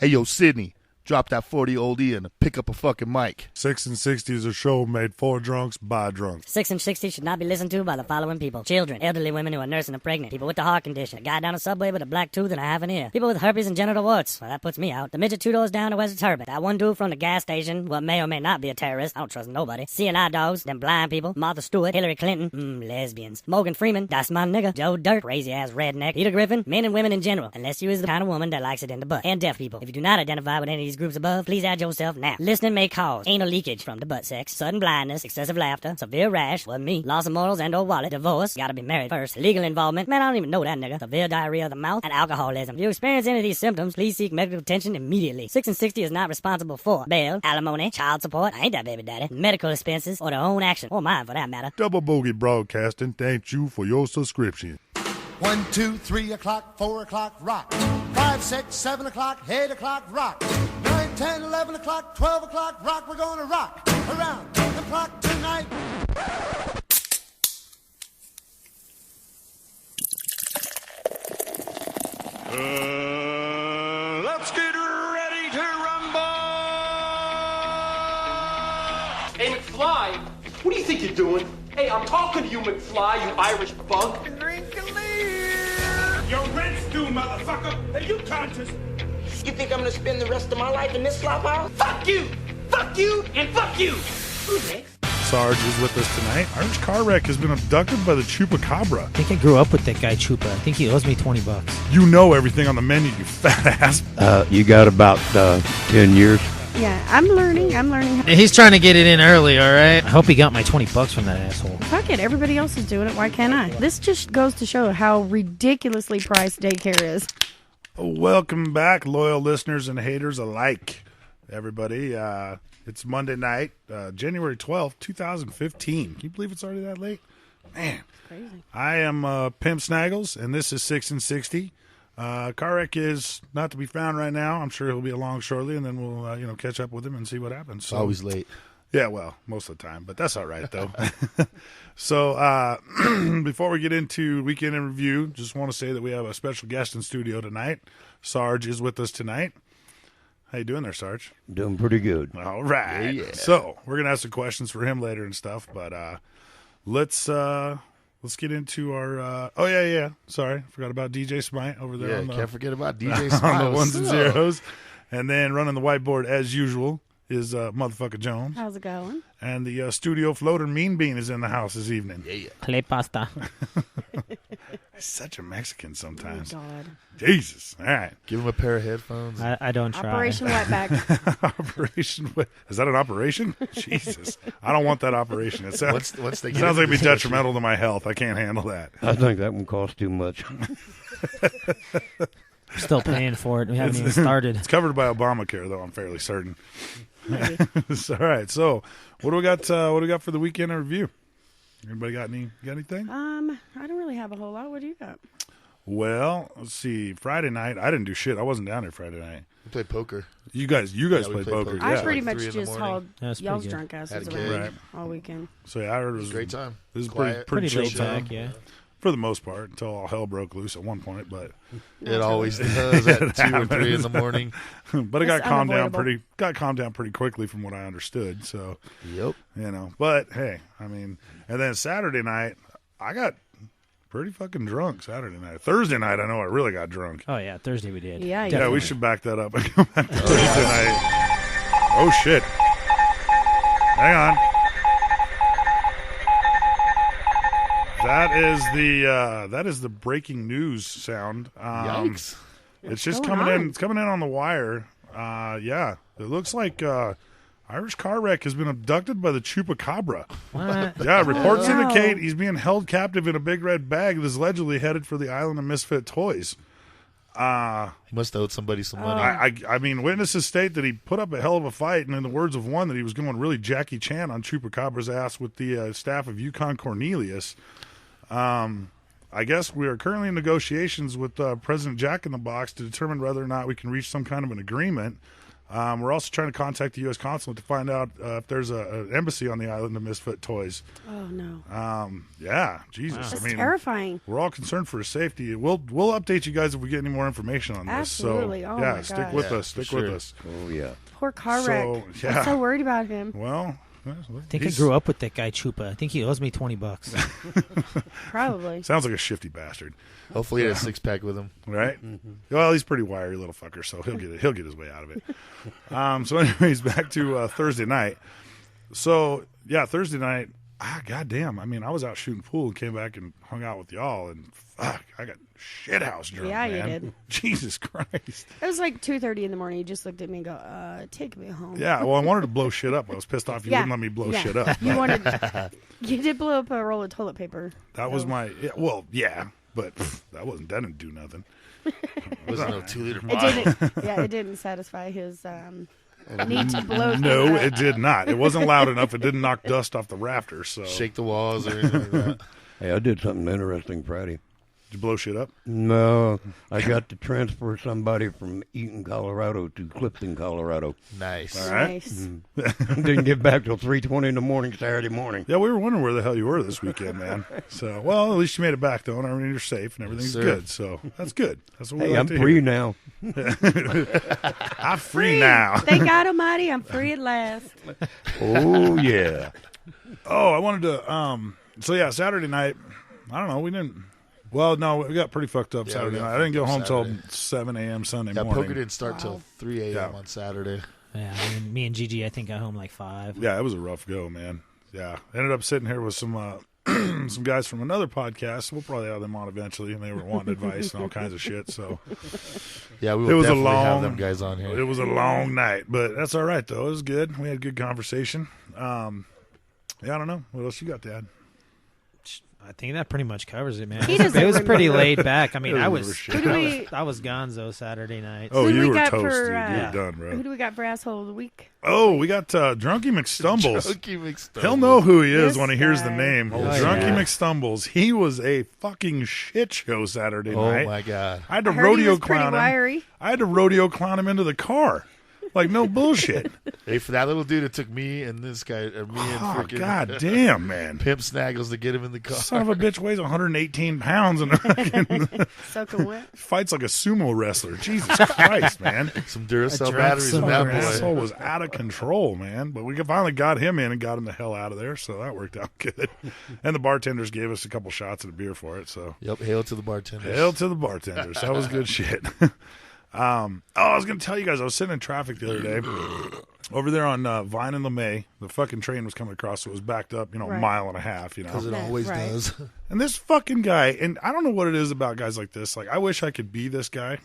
Hey, yo, Sydney, drop that 40 oldie and pick up a fucking mic. 6 and 60 is a show made for drunks by drunks. 6 and 60 should not be listened to by the following people: children, elderly women who are nursing and pregnant, people with the heart condition, a guy down the subway with a black tooth and a half an ear, people with herpes and genital warts. Well, that puts me out. The midget 2 doors down who wears a turban, that one dude from the gas station what may or may not be a terrorist. I don't trust nobody. CNI dogs, them blind people, Martha Stewart, Hillary Clinton, lesbians, Morgan Freeman, that's my nigga, Joe Dirt, crazy ass redneck, Peter Griffin, men and women in general, unless you is the kind of woman that likes it in the butt, and deaf people. If you do not identify with any of these groups above, please add yourself now. Listening may cause anal leakage from the butt sex, sudden blindness, excessive laughter, severe rash, wasn't me, loss of morals and or wallet, divorce, gotta be married first, legal involvement, man I don't even know that nigga, severe diarrhea of the mouth, and alcoholism. If you experience any of these symptoms, please seek medical attention immediately. 6 and 60 is not responsible for bail, alimony, child support, I ain't that baby daddy, medical expenses, or their own action, or mine for that matter. Double Bogey Broadcasting thanks you for your subscription. 1, 2, 3 o'clock, 4 o'clock, rock. 5, 6, 7 o'clock, 8 o'clock, rock. 9, 10, 11 o'clock, 12 o'clock, rock. We're gonna rock around the clock tonight. Let's get ready to rumble! Hey, McFly, what do you think you're doing? Hey, I'm talking to you, McFly, you Irish bug. Your rent's due, motherfucker! Are you conscious? You think I'm gonna spend the rest of my life in this slop house? Fuck you! Fuck you! And fuck you! Who's next? Sarge is with us tonight. Irish car wreck has been abducted by the Chupacabra. I think I grew up with that guy Chupa. I think he owes me $20. You know everything on the menu, you fat ass. You got about 10 years. Yeah, I'm learning. He's trying to get it in early, all right? I hope he got my $20 from that asshole. Fuck it, everybody else is doing it. Why can't I? This just goes to show how ridiculously priced daycare is. Welcome back, loyal listeners and haters alike, everybody. It's Monday night, January 12th, 2015. Can you believe it's already that late? Man. Crazy. I am Pimp Snaggles, and this is 6 and 60. Karek is not to be found right now. I'm sure he'll be along shortly, and then we'll catch up with him and see what happens. So, Always late. Yeah, well, most of the time, but that's all right, though. So before we get into Weekend in Review, just want to say that we have a special guest in studio tonight. Sarge is with us tonight. How you doing there, Sarge? Doing pretty good. All right. Yeah. So we're going to have some questions for him later and stuff, but let's get into our oh yeah. Sorry, forgot about DJ Smite over there. Yeah, can't forget about DJ on Smite. the ones and zeros. And then running the whiteboard as usual is motherfucker Jones. How's it going? And the studio floater Mean Bean is in the house this evening. Yeah. Clay pasta. He's such a Mexican sometimes. Oh, God. Jesus. All right. Give him a pair of headphones. I don't try. Operation Wetback. Operation. Is that an operation? Jesus. I don't want that operation. It sounds, Once they it get sounds like into it'd be the detrimental to my health. I can't handle that. I think that one costs too much. We're still paying for it. We haven't even started. It's covered by Obamacare, though, I'm fairly certain. All right. So, what do we got? What do we got for the weekend in review? Anybody got anything? I don't really have a whole lot. What do you got? Well, let's see. Friday night, I didn't do shit. I wasn't down there Friday night. We played poker. You guys we played played poker. poker. Yeah. I pretty like much 3 in the just morning. hauled That's pretty y'all's good. drunk asses Had a around gig. Right. all weekend. So yeah, I heard it was Great time. This is Quiet. pretty Pretty chill laid time back, yeah. for the most part until all hell broke loose at one point. But It always does at 2 or 3 in the morning. but it It's got calmed down unavoidable. pretty quickly from what I understood. So Yep. but hey, I mean, and then Saturday night I got pretty fucking drunk. Saturday night, Thursday night, I know I really got drunk. Oh, yeah. Thursday we did. Yeah, Yeah, we should back that up and go back to Thursday night. Oh shit! Hang on. That is the breaking news sound. Yikes. It's just What's coming going in. on? It's coming in on the wire. Yeah, it looks like Irish car wreck has been abducted by the Chupacabra. What? Yeah, reports wow. indicate he's being held captive in a big red bag that is allegedly headed for the island of misfit toys. He must have owed somebody some money. I mean, witnesses state that he put up a hell of a fight, and in the words of one, that he was going really Jackie Chan on Chupacabra's ass with the staff of Yukon Cornelius. I guess we are currently in negotiations with President Jack in the Box to determine whether or not we can reach some kind of an agreement. We're also trying to contact the U.S. consulate to find out if there's an embassy on the island of Misfit Toys. Oh, no. Yeah, Jesus. That's I mean, terrifying. We're all concerned for his safety. We'll update you guys if we get any more information on this. Absolutely. So, Oh, yeah, my stick gosh. with us. Stick with us. Oh, yeah. Poor car So, wreck. yeah. I'm so worried about him. Well, I think I grew up with that guy Chupa. I think he owes me $20. Probably. Sounds like a shifty bastard. Hopefully he had a six-pack with him. Right? Mm-hmm. Well, he's pretty wiry little fucker, so he'll get his way out of it. So anyways, back to Thursday night. So, yeah, Thursday night, goddamn. I mean, I was out shooting pool and came back and hung out with y'all, and fuck, I got shithouse drunk, Yeah, man. you did. Jesus Christ. It was like 2:30 in the morning. You just looked at me and go, take me home. Yeah, well, I wanted to blow shit up. I was pissed off you wouldn't let me blow shit up. You did blow up a roll of toilet paper. That was my, but that didn't do nothing. It wasn't no 2-liter It didn't satisfy his need to blow. No, it did not. It wasn't loud enough. It didn't knock dust off the rafters. So shake the walls or anything like that. Hey, I did something interesting Friday. Did you blow shit up? No, I got to transfer somebody from Eaton, Colorado to Clifton, Colorado. Nice. All right. Nice. Didn't get back till 3:20 in the morning Saturday morning. Yeah, we were wondering where the hell you were this weekend, man. So, well, at least you made it back, though, and I mean, you're safe, and everything's good. So, that's good. That's what we Hey, like I'm to free hear. now. I'm free now. Thank God Almighty, I'm free at last. Oh, yeah. Oh, I wanted to, so yeah, Saturday night, I don't know, we got pretty fucked up Saturday night. I didn't get home till 7 a.m. Sunday morning. Poker didn't start till 3 a.m. on Saturday. Yeah, I mean, me and Gigi, I think, got home like 5. Yeah, it was a rough go, man. Yeah, ended up sitting here with some some guys from another podcast. We'll probably have them on eventually, and they were wanting advice and all kinds of shit. So, yeah, we will definitely have them guys on here. It was a long night, but that's all right though. It was good. We had a good conversation. Yeah, I don't know what else you got, Dad. I think that pretty much covers it, man. He It was pretty laid back. I mean, I was shit. I was gonzo Saturday night. Oh, Who do you we were got toast, for, dude. You were done, bro. Who do we got for asshole of the week? Oh, we got Drunky McStumbles. Drunky McStumbles. He'll know who he is This when he hears the guy. name. Oh, Drunky yeah. McStumbles. He was a fucking shit show Saturday night. Oh my god! I had to I heard he rodeo was pretty clown him. wiry. I had to rodeo clown him into the car. Like, no bullshit. Hey, for that little dude, it took me and this guy, me and Oh, freaking god damn, man. Pimp Snaggles to get him in the car. Son of a bitch weighs 118 pounds and Soaking wet. fights like a sumo wrestler. Jesus Christ, man. Some Duracell drunk batteries in that sumo wrestler. Asshole boy. was out of control, man. But we finally got him in and got him the hell out of there, so that worked out good. And the bartenders gave us a couple shots of the beer for it, so Yep, hail to the bartender. hail to the bartenders. That was good shit. I was going to tell you guys, I was sitting in traffic the other day over there on Vine and LeMay. The fucking train was coming across, so it was backed up, a Right. mile and a half, Because it Yeah, always right. does. And this fucking guy, and I don't know what it is about guys like this. Like, I wish I could be this guy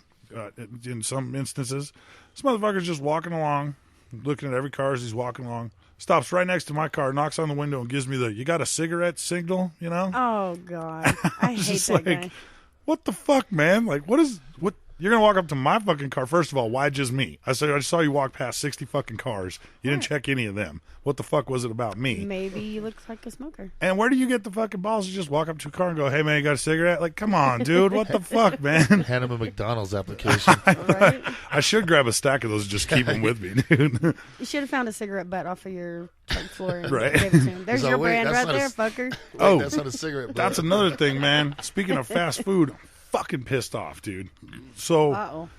in some instances. This motherfucker's just walking along, looking at every car as he's walking along, stops right next to my car, knocks on the window, and gives me the, you got a cigarette signal, Oh, God. I hate just that like, guy. what the fuck, man? Like, what? You're going to walk up to my fucking car. First of all, why just me? I saw you walk past 60 fucking cars. You didn't check any of them. What the fuck was it about me? Maybe he looks like a smoker. And where do you get the fucking balls to just walk up to a car and go, hey, man, you got a cigarette? Like, come on, dude. What the fuck, man? Hand him a McDonald's application. Right? I should grab a stack of those and just keep them with me, dude. You should have found a cigarette butt off of your truck floor and Right. gave it to him. There's So, your wait, brand that's right not a there, s- fucker. Oh, That's not a cigarette. that's another thing, man. Speaking of fast food, I'm fucking pissed off, dude. So, Uh-oh.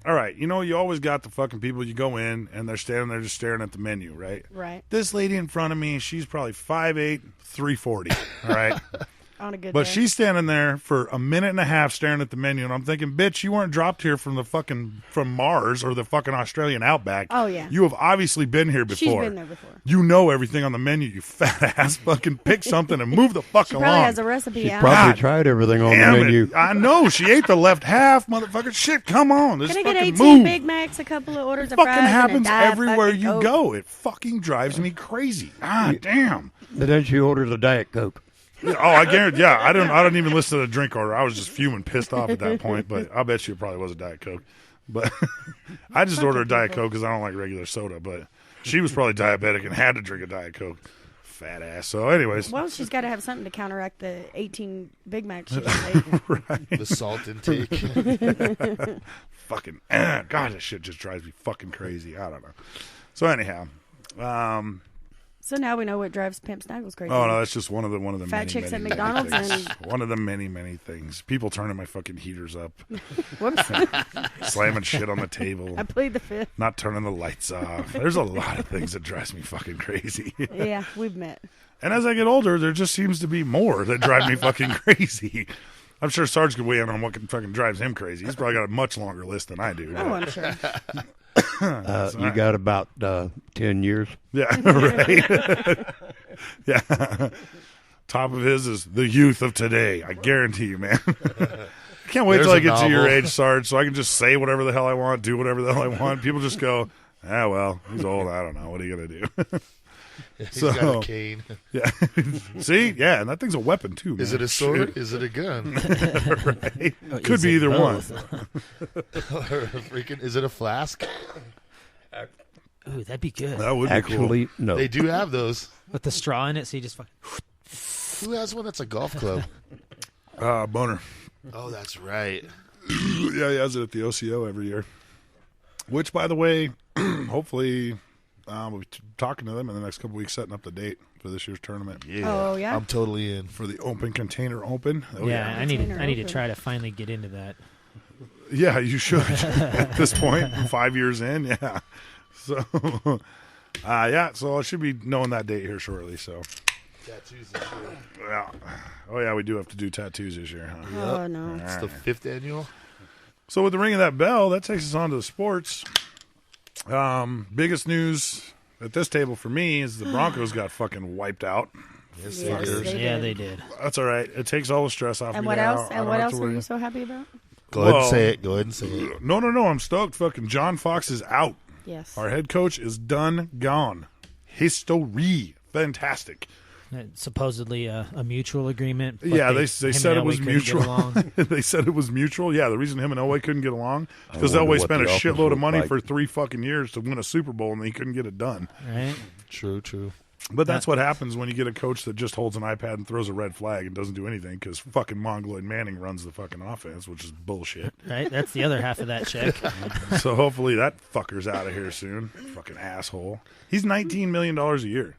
all right, you always got the fucking people, you go in, and they're standing there just staring at the menu, right? Right. This lady in front of me, she's probably 5'8", 340, all right? On a good But day. she's standing there for a minute and a half staring at the menu, and I'm thinking, bitch, you weren't dropped here from from Mars or the fucking Australian outback. Oh, yeah. You have obviously been here before. She's been there before. You know everything on the menu, you fat ass. Fucking pick something and move the fuck She along. probably has a recipe She out. probably God tried everything on the Damn menu. it. I know. She ate the left half, motherfucker. Shit, come on. Just Can I get fucking 18 move. Big Macs, a couple of orders of Fucking fries, and a happens Diet everywhere fucking you Coke? go. It fucking drives me crazy. Ah, damn. But then she orders a Diet Coke. Oh, I guarantee. Yeah, I don't even listen to the drink order. I was just fuming, pissed off at that point. But I bet you it probably was a Diet Coke. But I just ordered a Diet Coke because I don't like regular soda. But she was probably diabetic and had to drink a Diet Coke. fat ass. So, anyways. Well, she's got to have something to counteract the 18 Big Macs she ate. Right. The salt intake. Fucking, God, this shit just drives me fucking crazy. I don't know. So, anyhow. So now we know what drives Pimp Snaggles crazy. Oh, no, that's just one of the Fat many, chicks many, at McDonald's many things. and- One of the many, many things. People turning my fucking heaters up. Whoops. Slamming shit on the table. I plead the fifth. Not turning the lights off. There's a lot of things that drives me fucking crazy. Yeah, we've met. And as I get older, there just seems to be more that drive me fucking crazy. I'm sure Sarge could weigh in on what fucking drives him crazy. He's probably got a much longer list than I do. Oh, I'm sure. You got about 10 years. Yeah, right. Yeah. Top of his is the youth of today. I guarantee you, man. I can't wait till I get to your age, Sarge, so I can just say whatever the hell I want, do whatever the hell I want. People just go, well, he's old. I don't know. What are you going to do? He's got a cane. Yeah. See? Yeah, and that thing's a weapon, too, man. Is it a sword? Shit. Is it a gun? Right. Could be either one. Is it a flask? Ooh, that'd be good. That would Actually, be cool. no. They do have those. With the straw in it, so you just fucking... Who has one that's a golf club? Boner. Oh, that's right. Yeah, he has it at the OCO every year. Which, by the way, hopefully... we'll be talking to them in the next couple weeks, setting up the date for this year's tournament. Yeah. Oh, yeah? I'm totally in. For the Open Container Open. Oh, yeah, I need Open. to try to finally get into that. Yeah, you should. At this point, 5 years in, yeah. So, so I should be knowing that date here shortly. So, tattoos this year. Yeah. Oh, yeah, we do have to do tattoos this year, huh? Oh, no. It's the 5th annual. So, with the ring of that bell, that takes us on to the sports. Biggest news at this table for me is the Broncos got fucking wiped out. Yes, They did. That's all right. It takes all the stress off And me what now. else? And what else are you so happy about? Go ahead and say it. Go ahead and say it. No. I'm stoked. Fucking John Fox is out. Yes. Our head coach is done, gone. History. Fantastic. Supposedly a mutual agreement. But Yeah, they said it was mutual. They They said it was mutual. Yeah, the reason him and Elway couldn't get along is because I wonder Elway what spent a the office shitload of was money like. for 3 fucking years to win a Super Bowl, and he couldn't get it done. Right? True. But that's what happens when you get a coach that just holds an iPad and throws a red flag and doesn't do anything because fucking Mongoloid Manning runs the fucking offense, which is bullshit. Right? That's the other half of that check. So hopefully that fucker's out of here soon. Fucking asshole. He's $19 million a year.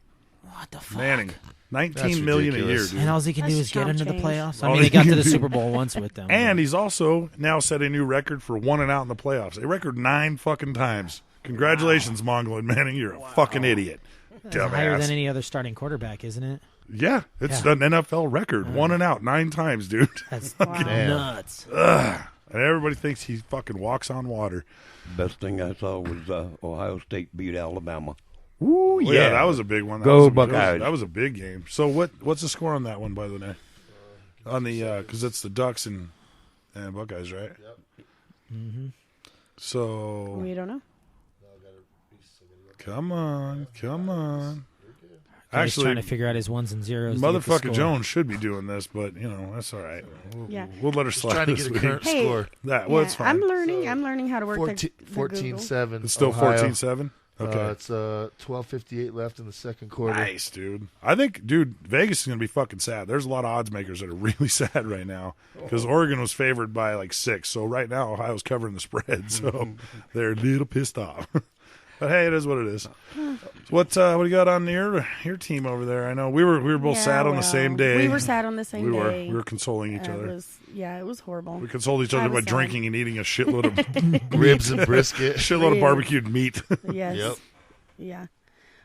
What the fuck? Manning. That's $19 million a year, ridiculous. dude. And all he can do That's is get chump into the change. playoffs. I All mean, he they got can to the do- Super Bowl once with them. And he's also now set a new record for 1-and-out in the playoffs. A record 9 fucking times. Congratulations, Mongoloid Manning. You're a fucking idiot. That's higher than Dumbass. any other starting quarterback, isn't it? Yeah, it's Yeah. an NFL record. 1-and-out 9 times, dude. That's Wow. nuts. Ugh. And everybody thinks he fucking walks on water. Best thing I saw was Ohio State beat Alabama. Ooh, yeah, that was a big one. That Go was a, Buckeyes. That was a big game. So what's the score on that one, by the way? On the because it's the Ducks and Buckeyes, right? Yep. Mm-hmm. So We don't know. come on. He's Actually, trying to figure out his ones and zeros. to get the motherfucker score. Jones should be doing this, but that's all right. Yeah. We'll let her Just slide trying to this get a week. current Hey, score. It's fine. I'm learning how to work 14, the Google. 14-7. It's still Ohio. 14-7? Okay. It's 12:58 left in the second quarter. Nice, dude. I think, Vegas is going to be fucking sad. There's a lot of odds makers that are really sad right now because Oregon was favored by like 6. So right now, Ohio's covering the spread. So they're a little pissed off. But hey, it is what it is. What do you got on your team over there? I know we were both sad on the same day. We were sad on the same day. We were consoling each other. It was horrible. We consoled each other by was sad. drinking and eating a shitload of Ribs and brisket. shitload of barbecued meat. Yes. Yep. Yeah.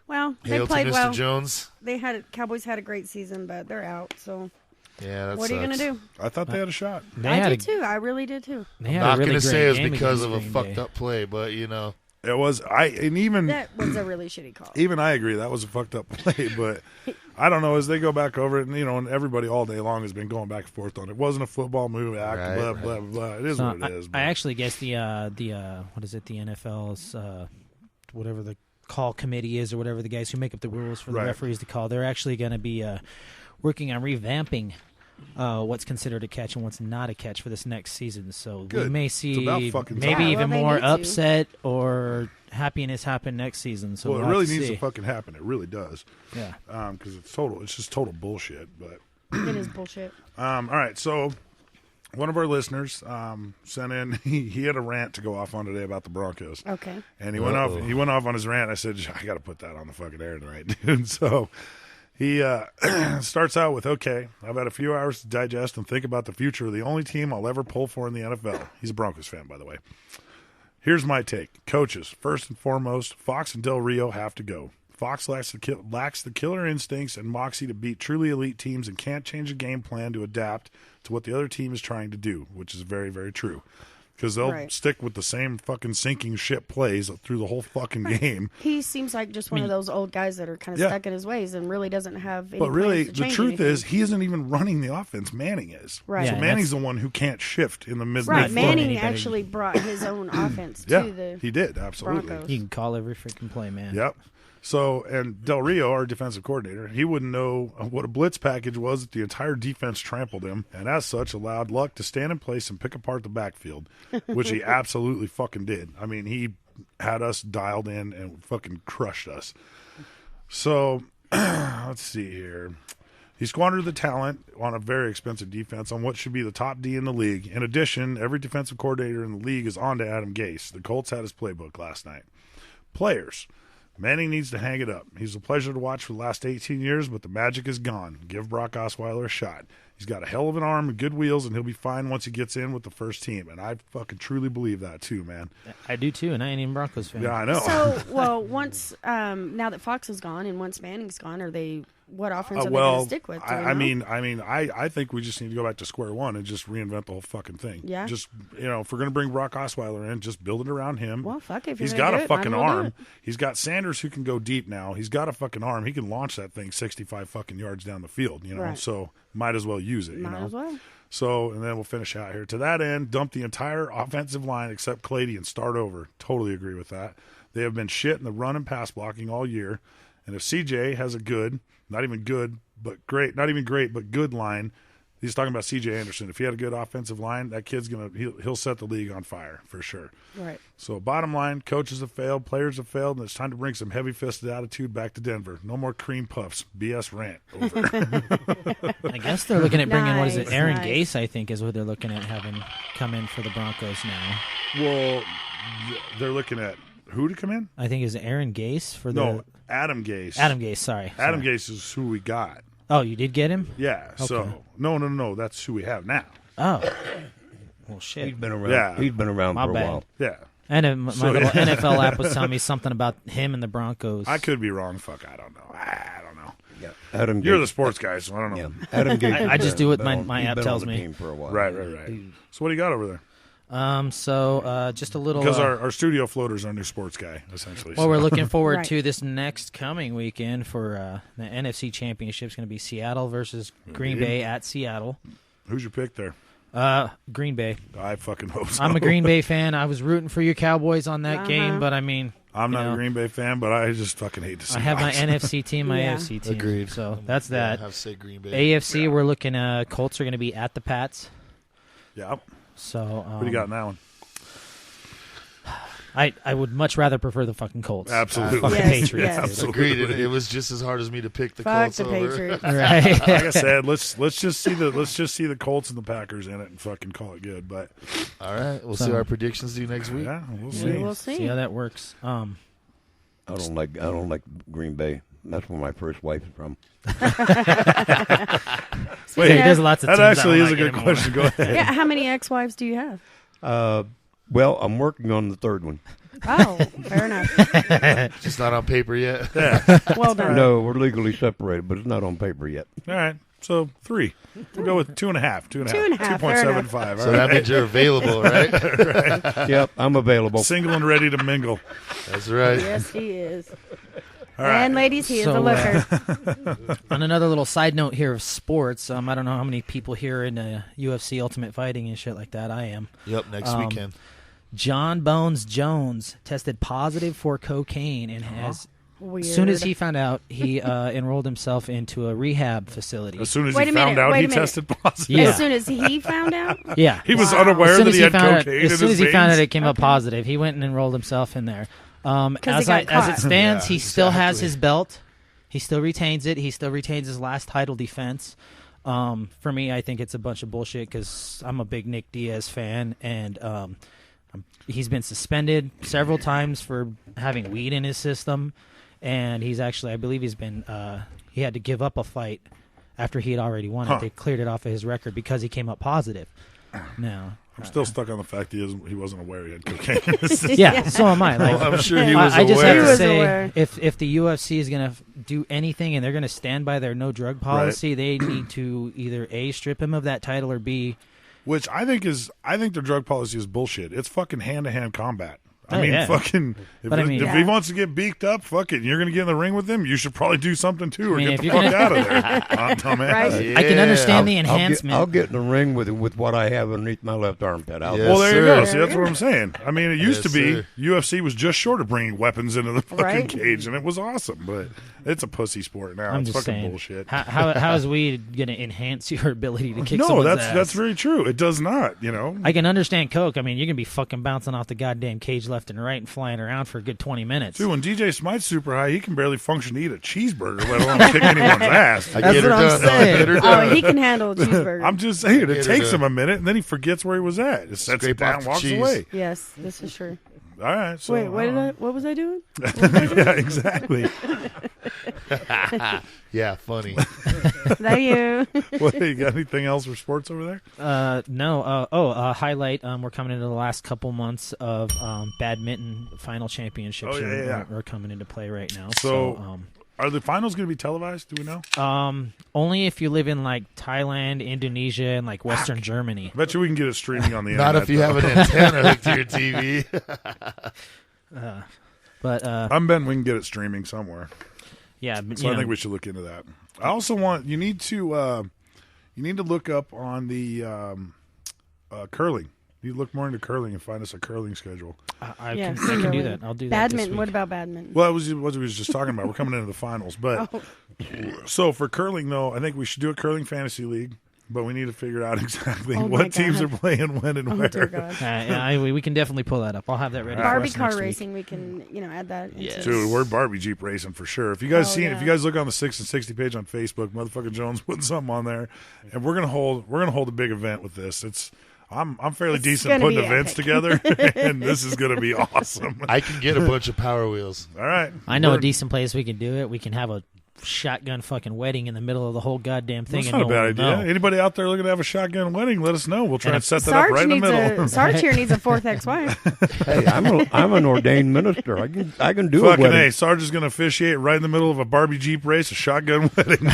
Well, Hail they played to Mr. well. Jones. Cowboys had a great season, but they're out. So Yeah, that what are you sucks. gonna do? I thought they had a shot. I did too. I really did too. They I'm had not a really going to great say it was game because against of a Green fucked Bay. up play, but It was even That was a really shitty call. even I agree that was a fucked up play, but I don't know as they go back over it, and and everybody all day long has been going back and forth on it. It wasn't a football move, blah blah blah. It is So what it is. I actually guess the what is it? The NFL's whatever the call committee is, or whatever the guys who make up the rules for the Right. referees to call. They're actually going to be working on revamping what's considered a catch and what's not a catch for this next season. So Good. we may It's see about fucking maybe time. even Well, they more need to. upset or happiness happen next season. So Well, it we'll really have needs see. to fucking happen. It really does. Yeah. Because it's just total bullshit. But It is bullshit. all right, so one of our listeners sent in. He had a rant to go off on today about the Broncos. Okay. And he went off. He went off on his rant. I said, I got to put that on the fucking air tonight, dude. So he starts out with, "Okay, I've had a few hours to digest and think about the future of the only team I'll ever pull for in the NFL." He's a Broncos fan, by the way. "Here's my take. Coaches, first and foremost, Fox and Del Rio have to go. Fox lacks the killer instincts and moxie to beat truly elite teams and can't change a game plan to adapt to what the other team is trying to do," which is very, very true. Because they'll Right. stick with the same fucking sinking ship plays through the whole fucking game. He seems like just one of those old guys that are kind of Yeah. stuck in his ways and really doesn't have any But really, plans to the change truth anything. is, he isn't even running the offense. Manning is. Right. So Yeah, Manning's the one who can't shift in the mid. Right, mid- Manning anybody. actually brought his own offense Yeah, to the he did, absolutely. Broncos. You can call every freaking play, man. Yep. So, and Del Rio, our defensive coordinator, he wouldn't know what a blitz package was if the entire defense trampled him, and as such allowed Luck to stand in place and pick apart the backfield, which he absolutely fucking did. I mean, he had us dialed in and fucking crushed us. So, let's see here. He squandered the talent on a very expensive defense on what should be the top D in the league. In addition, every defensive coordinator in the league is on to Adam Gase. The Colts had his playbook last night. Players. Manning needs to hang it up. He's a pleasure to watch for the last 18 years, but the magic is gone. Give Brock Osweiler a shot. He's got a hell of an arm and good wheels, and he'll be fine once he gets in with the first team. And I fucking truly believe that too, man. I do too, and I ain't even Broncos fan. Yeah, I know. So, well, once now that Fox is gone and once Manning's gone, are they what offense are they going well, to stick with? Do we I know? mean, I think we just need to go back to square one and just reinvent the whole fucking thing. Yeah. Just, if we're going to bring Brock Osweiler in, just build it around him. Well, fuck it, if He's you're got gonna a do it, might fucking as well do arm. it. He's got Sanders who can go deep now. He's got a fucking arm. He can launch that thing 65 fucking yards down the field, Right. So might as well use it, Might as well. So, and then we'll finish out here. To that end, dump the entire offensive line except Clady and start over. Totally agree with that. They have been shit in the run and pass blocking all year. And if CJ has a good, not even good, but great, not even great, but good line, he's talking about CJ Anderson. If he had a good offensive line, that kid's he'll set the league on fire for sure. Right. So bottom line, coaches have failed, players have failed, and it's time to bring some heavy-fisted attitude back to Denver. No more cream puffs. BS rant. Over. I guess they're looking at bringing, what is it, Nice, Aaron nice. Gase, I think, is what they're looking at having come in for the Broncos now. Well, they're looking at who to come in? I think it's Aaron Gase for the... No, Adam Gase. Adam Gase, sorry. Adam Gase is who we got. Oh, you did get him? Yeah, Okay. so no, that's who we have now. Oh. Well, shit. He's been around. Yeah. He's been around My for a bad. while. Yeah. And my So, little yeah. NFL app was telling me something about him and the Broncos. I could be wrong. Fuck, I don't know. Yeah. Adam You're Gase- the sports guy, so I don't know. Yeah. Adam Gase. I just do what been my on- he's app been tells on the me. team for a while. Right. So what do you got over there? Just a little... Because our studio floater's our new sports guy, essentially. Well, we're looking forward Right. to this next coming weekend for the NFC Championship. It's going to be Seattle versus Green Indeed. Bay at Seattle. Who's your pick there? Green Bay. I fucking hope so. I'm a Green Bay fan. I was rooting for your Cowboys on that Uh-huh. game, but I mean... I'm not you know, a Green Bay fan, but I just fucking hate to see I have my Seahawks. NFC team, my Yeah. AFC team. Agreed. So that's Yeah, that. I have to say Green Bay. AFC, we're looking Colts are going to be at the Pats. Yep. So What do you got in that one? I would much rather prefer the fucking Colts. Absolutely. Fucking Yes, Patriots. yes. dude. Absolutely. Agreed. It was just as hard as me to pick the Fuck Colts the over. Patriots. Right. Like I said, let's just see the Colts and the Packers in it and fucking call it good. But All right, we'll So- see what our predictions do next week. yeah, we'll Yeah, see. we'll see. See how that works. I don't like Green Bay. That's where my first wife is from. Wait, there's lots of that teams actually I is don't a good like question. Go ahead. Yeah, how many ex-wives do you have? Well, I'm working on the third one. Oh, fair enough. Just not on paper yet. Well done. No, we're legally separated, but it's not on paper yet. All right, so 3. We'll go with 2.5. 2.5, fair enough. 2.75. So that means you're available, right? Yep, I'm available. Single and ready to mingle. That's right. Yes, he is. All right. And ladies, he is So, a looker. On another little side note here of sports, I don't know how many people here in UFC Ultimate Fighting and shit like that. I am. Yep, next weekend. John Bones Jones tested positive for cocaine and has Weird. As soon as he found out, he enrolled himself into a rehab facility. As soon as Wait he a minute, found out, wait he a minute. tested positive. Yeah. As soon as he found out? Yeah. He was Wow. unaware As soon that as he had found out, cocaine in as soon his as he found out veins. it came up positive, he went and enrolled himself in there. he As got it caught. stands, Yeah, he still has exactly. his belt. He still retains it. He still retains his last title defense. For me, I think it's a bunch of bullshit because I'm a big Nick Diaz fan, and he's been suspended several times for having weed in his system, and he's actually, I believe, he had to give up a fight after he had already won it. They cleared it off of his record because he came up positive. Now, I'm still stuck on the fact he wasn't aware he had cocaine in his system. yeah, so am I. Like, I'm sure he was I just aware. have He to was say, aware. if the UFC is going to do anything and they're going to stand by their no drug policy, they need to either A, strip him of that title, or B, Which I think their drug policy is bullshit. It's fucking hand-to-hand combat. I Oh, mean, yeah. fucking. If, But I mean- if he wants to get beaked up, fuck it. And you're going to get in the ring with him. You should probably do something too, or I mean, get if the you're fuck gonna- out of there, dumbass. Right. I can understand the I'll enhancement. I'll get in the ring with what I have underneath my left armpit. I'll Yeah. Well, there you Yes, go. sir. See, that's what I'm saying. I mean, it used Yes, to be sir. UFC was just short of bringing weapons into the fucking Right. cage, and it was awesome. But it's a pussy sport now. I'm It's just fucking saying, bullshit. how is weed going to enhance your ability to kick No, someone's that's ass? that's very true. It does not. You know. I can understand coke. I mean, you're going to be fucking bouncing off the goddamn cage left and right and flying around for a good 20 minutes. Dude, when DJ Smite's super high, he can barely function to eat a cheeseburger, let alone kick anyone's ass. I That's get her what I'm done. saying. I get her Oh, done. he can handle a cheeseburger. I'm just saying, it Get her takes done. him a minute, and then he forgets where he was at. It sets it Scrape off down, the walks cheese. away. Yes, this is true. All right. So, Wait, what was I doing? yeah, exactly. Yeah, funny. That you. What, you got anything else for sports over there? No. Highlight. We're coming into the last couple months of badminton final championships. Oh, yeah. Are coming into play right now. So, are the finals going to be televised? Do we know? Only if you live in like Thailand, Indonesia, and like Western Germany. I bet you we can get it streaming on the Not internet. if you have an antenna hooked to your TV. But I'm betting we can get it streaming somewhere. yeah, but, So you I think know, we should look into that. I also want you need to look up on the curling. You look more into curling and find us a curling schedule. I Yes, can do curling. that. I'll do that. this Badminton. week. What about badminton? Well, that was what we was just talking about. We're coming into the finals, but so for curling though, I think we should do a curling fantasy league. But we need to figure out exactly Oh, my what teams God. are playing when and Oh, where. dear God. We can definitely pull that up. I'll have that ready. Barbie for us car next week. racing, we can, add that. Into Dude, we're Barbie Jeep racing for sure. If you guys Oh, if you guys look on the 6 and 60 page on Facebook, motherfucking Jones put something on there, and we're gonna hold a big event with this. I'm fairly It's decent gonna putting be events epic. together, and this is gonna be awesome. I can get a bunch of Power Wheels. All right, I know We're- a decent place we can do it. We can have a shotgun fucking wedding in the middle of the whole goddamn thing. That's and not a no bad one will idea. know. Anybody out there looking to have a shotgun wedding? Let us know. We'll try And and if- set that up Sarge right in the needs middle. Sarge here needs a fourth ex-wife. Hey, I'm an ordained minister. I can do Fucking a wedding. A, Sarge is going to officiate right in the middle of a Barbie Jeep race, a shotgun wedding.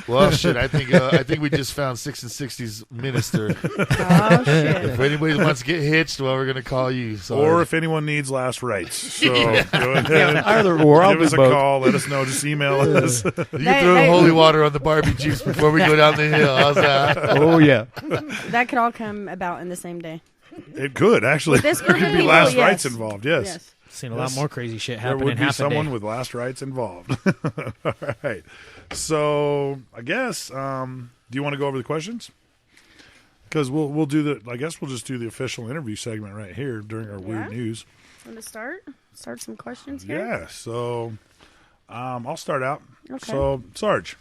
Well, shit, I think we just found 6 and 60's minister. Oh shit! If anybody wants to get hitched, well, we're going to call you. Sarge. Or if anyone needs last rites. So go ahead. Either or, I'll Give do us a both. call. Let us know. Just email us. you can Hey, throw hey. holy water on the Barbie Jeeps before we go down the hill. How's that? Oh yeah. That could all come about in the same day. It could, actually. With this There group could of be people, last yes. rites involved, yes. Seen a lot more crazy shit There happen would in be half a someone day. with last rites involved. All right. So, I guess, do you want to go over the questions? Because we'll do I guess we'll just do the official interview segment right here during our weird news. Want to start? Start some questions here. Yeah, so I'll start out. Okay. So, Sarge,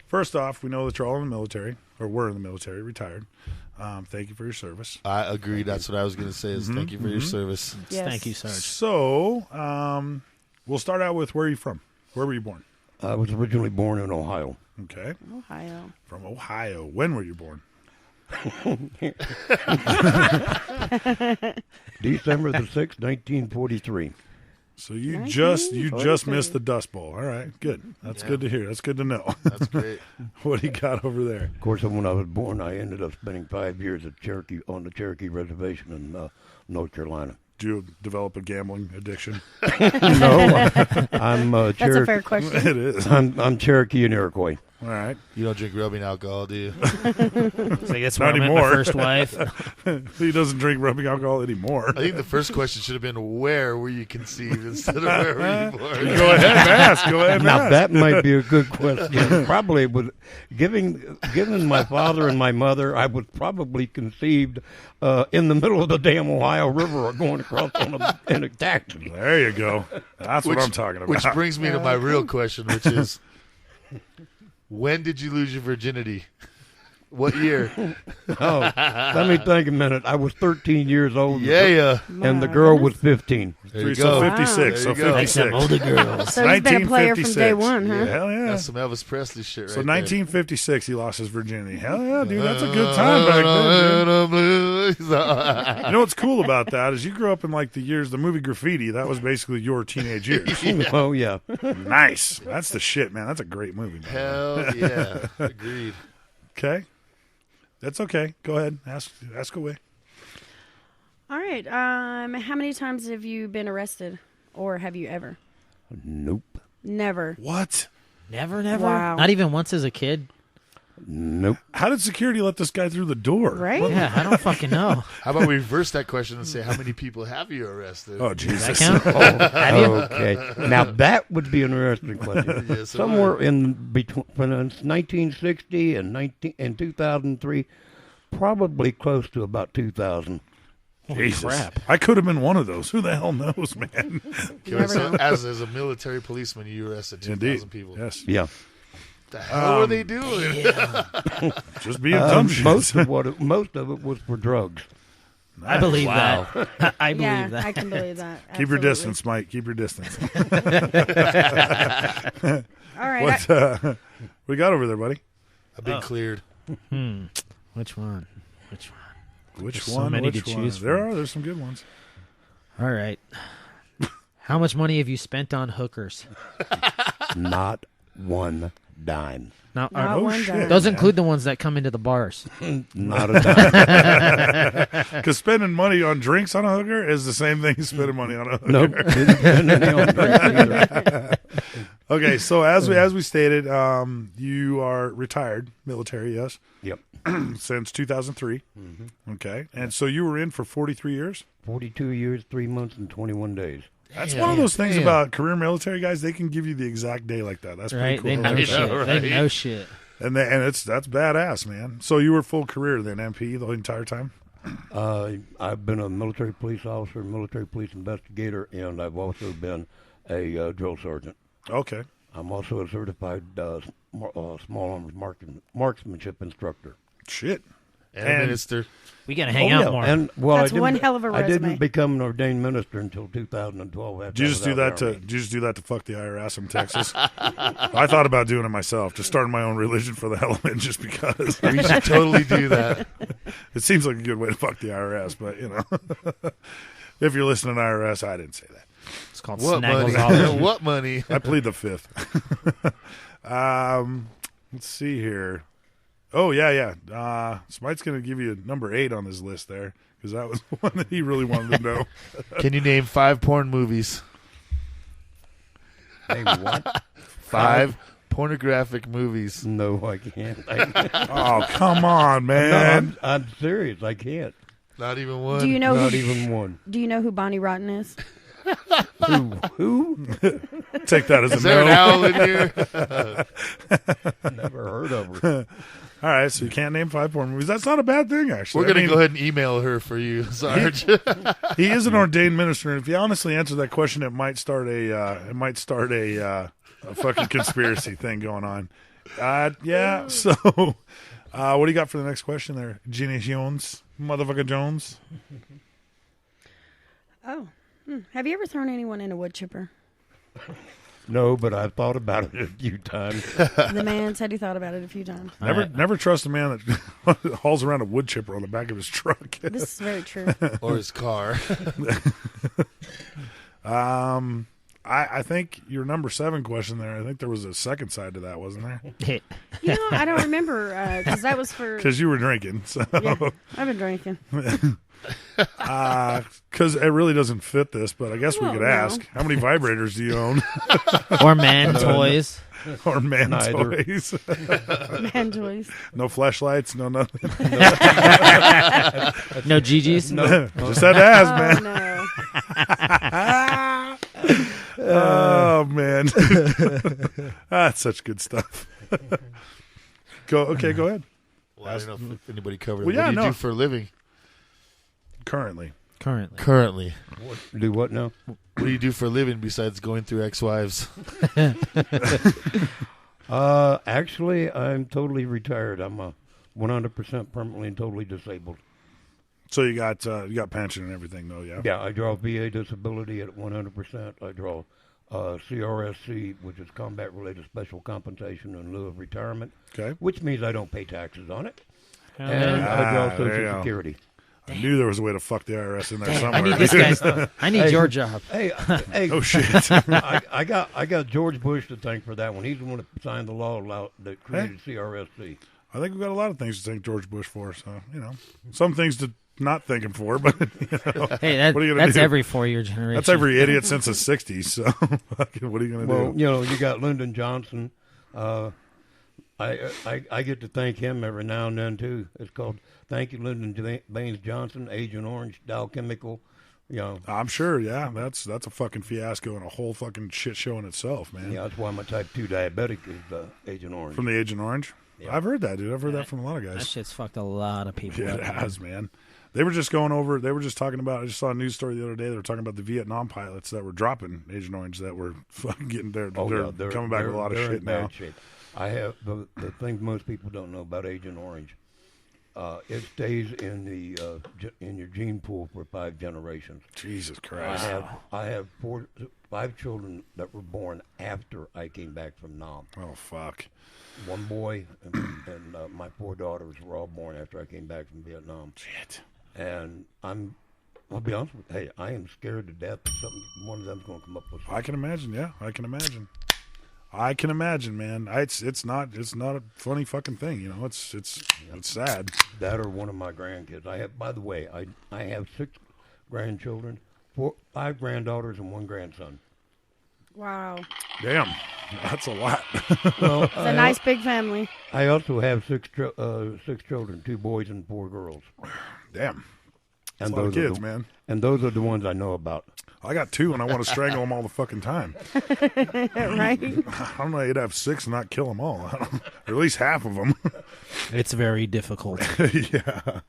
first off, we know that you're all in the military, or were in the military, retired. Thank you for your service. I agree. That's what I was going to say is thank you for your service. Yes. Thank you, Sarge. So, we'll start out with where are you from? Where were you born? I was originally born in Ohio. Okay. Ohio. From Ohio. When were you born? December the 6th, 1943. So you just 1943. missed the Dust Bowl. All right, good. That's good to hear. That's good to know. That's great. What do you got over there? Of course, when I was born, I ended up spending 5 years at on the Cherokee Reservation in North Carolina. Do you develop a gambling addiction? No, I'm That's a Cherokee. fair question. It is. I'm Cherokee and Iroquois. All right. You don't drink rubbing alcohol, do you? So that's Not where I met anymore. my first wife. He doesn't drink rubbing alcohol anymore. I think the first question should have been, where were you conceived instead of where were you born? Go ahead and ask. Now that might be a good question. Probably was given my father and my mother, I was probably conceived in the middle of the damn Ohio River or going across in a taxi. There you go. That's what I'm talking about. Which brings me to my real question, which is, when did you lose your virginity? What year? Oh, let me think a minute. I was 13 years old. Yeah. And the girl was 15. There you So go. 56. So There you go. 56. Some older girls. So he's been a player from day one, huh? Hell yeah. That's some Elvis Presley shit right So there. 1956, he lost his virginity. Hell yeah, dude. That's a good time back then, dude. You know what's cool about that is you grew up in like the movie Graffiti. That was basically your teenage years. Oh, yeah. Nice. That's the shit, man. That's a great movie, man. Hell yeah. Agreed. Okay. That's okay. Go ahead. Ask away. All right. How many times have you been arrested, or have you ever? Nope. Never. What? Never. Wow. Not even once as a kid. Nope. How did security let this guy through the door? Right? Yeah, I don't fucking know. How about we reverse that question and say, how many people have you arrested? Oh, Does Jesus. that count? Have you? Okay. Now that would be an interesting question. Yes, it Somewhere would. in between 1960 and 2003, probably close to about 2000. Jesus. crap. I could have been one of those. Who the hell knows, man? Okay, so as a military policeman, you arrested 2,000 Indeed. people. Yes. Yeah. What the hell were they doing? Just being dumb shit. Most of it was for drugs. I believe Wow. that. I believe Yeah, that. I can believe that. Keep your Absolutely. distance, Mike. Keep your distance. All right. What we got over there, buddy? I've been cleared. Which one? Which There's one? so many Which to one? choose There from. are. There's some good ones. All right. How much money have you spent on hookers? Not one dime. Now, Not one shit. dime. those include the ones that come into the bars. Not a dime. Because spending money on drinks on a hooker is the same thing as spending money on a hooker. Nope. Didn't spend any on drinks either. Okay, so as we stated, you are retired military, yes, Yep. since 2003. Okay, and so you were in for 43 years. 42 years, 3 months, and 21 days. That's one of those things about career military guys. They can give you the exact day like that. That's Right? pretty They cool. know shit. They know shit. And that's badass, man. So you were full career then, MP, the entire time. I've been a military police officer, military police investigator, and I've also been a drill sergeant. Okay. I'm also a certified small arms marksmanship instructor. Shit. And a minister. We gotta hang out more. And well, That's I didn't, one hell of a I resume. didn't become an ordained minister until 2012. After Did you just do that to? Did you just do that to fuck the IRS in Texas? I thought about doing it myself, just starting my own religion for the hell of it, just because. We should totally do that. It seems like a good way to fuck the IRS, but you know, if you're listening to IRS, I didn't say that. It's called What money? Snaggleology. What money? I plead the fifth. Let's see here. Oh yeah. Smite's gonna give you number 8 on his list there because that was the one that he really wanted to know. Can you name 5 porn movies? Hey, what? 5 pornographic movies. No, I can't. Oh come on, No, man! I'm serious. I can't. Not even one. Do you know Not who? even one. Do you know who Bonnie Rotten is? Who? Take that as a Is there an no. owl in here? Never heard of her. All right, so you can't name 5 porn movies. That's not a bad thing, actually. We're going I to mean, go ahead and email her for you, Sarge. He is an ordained minister, and if you honestly answer that question, it might start a fucking conspiracy thing going on. Yeah. So, what do you got for the next question there, Ginny Jones, motherfucker Jones? Oh. Have you ever thrown anyone in a wood chipper? No, but I've thought about it a few times. The man said he thought about it a few times. Never trust a man that hauls around a wood chipper on the back of his truck. This is very true. Or his car. I think your number 7 question there, I think there was a second side to that, wasn't there? I don't remember because that was for... Because you were drinking. So. Yeah, I've been drinking. Because it really doesn't fit this, but I guess we could ask. How many vibrators do you own? Or man toys. Or man toys. Man toys. No flashlights, no nothing. No GGs? No. Just had to ask, man. Oh, man. That's such good stuff. Go ahead. Well, I don't know if anybody covered Well, it. What do you do for a living? Currently. Do what now? What do you do for a living besides going through ex-wives? Actually, I'm totally retired. I'm 100% permanently and totally disabled. So you got pension and everything, though, yeah? Yeah, I draw VA disability at 100%. I draw CRSC, which is combat-related special compensation in lieu of retirement, which means I don't pay taxes on it. And I draw Social Security. I knew there was a way to fuck the IRS in there somewhere. I need this guy's stuff. I need your job. Hey, oh shit! I got George Bush to thank for that one. He's the one that signed the law that created CRSC. I think we've got a lot of things to thank George Bush for. So some things to not thank him for, but hey, what are you gonna that's do? Every 4-year generation. That's every idiot since the '60s. So what are you gonna do? Well, you got Lyndon Johnson. I get to thank him every now and then too. It's called Thank You, Lyndon Baines Johnson, Agent Orange, Dow Chemical. I'm sure. Yeah, that's a fucking fiasco and a whole fucking shit show in itself, man. Yeah, that's why my type 2 diabetic is Agent Orange. From the Agent Orange. Yeah. I've heard that, dude. I've heard that from a lot of guys. That shit's fucked a lot of people. Yeah, it has, man. They were just talking about, I just saw a news story the other day. They were talking about the Vietnam pilots that were dropping Agent Orange that were fucking getting there. They're coming back with a lot of shit now. Shape. I have the thing most people don't know about Agent Orange. It stays in your gene pool for 5 generations. Jesus Christ! I have 5 children that were born after I came back from Nam. Oh fuck! 1 boy and my 4 daughters were all born after I came back from Vietnam. Shit! And I'll be honest with you. Hey, I am scared to death that one of them's going to come up with something. I can imagine. Yeah, I can imagine. I can imagine, man. It's not a funny fucking thing, It's sad. That or one of my grandkids. By the way, I have 6 grandchildren, 5 granddaughters, and 1 grandson. Wow. Damn, that's a lot. Well, it's a nice big family. I also have 6 children, 2 boys and 4 girls. Damn. And a lot of kids, man. And those are the ones I know about. I got 2, and I want to strangle them all the fucking time. Right? I don't know. You'd have 6 and not kill them all, or at least half of them. It's very difficult. Yeah.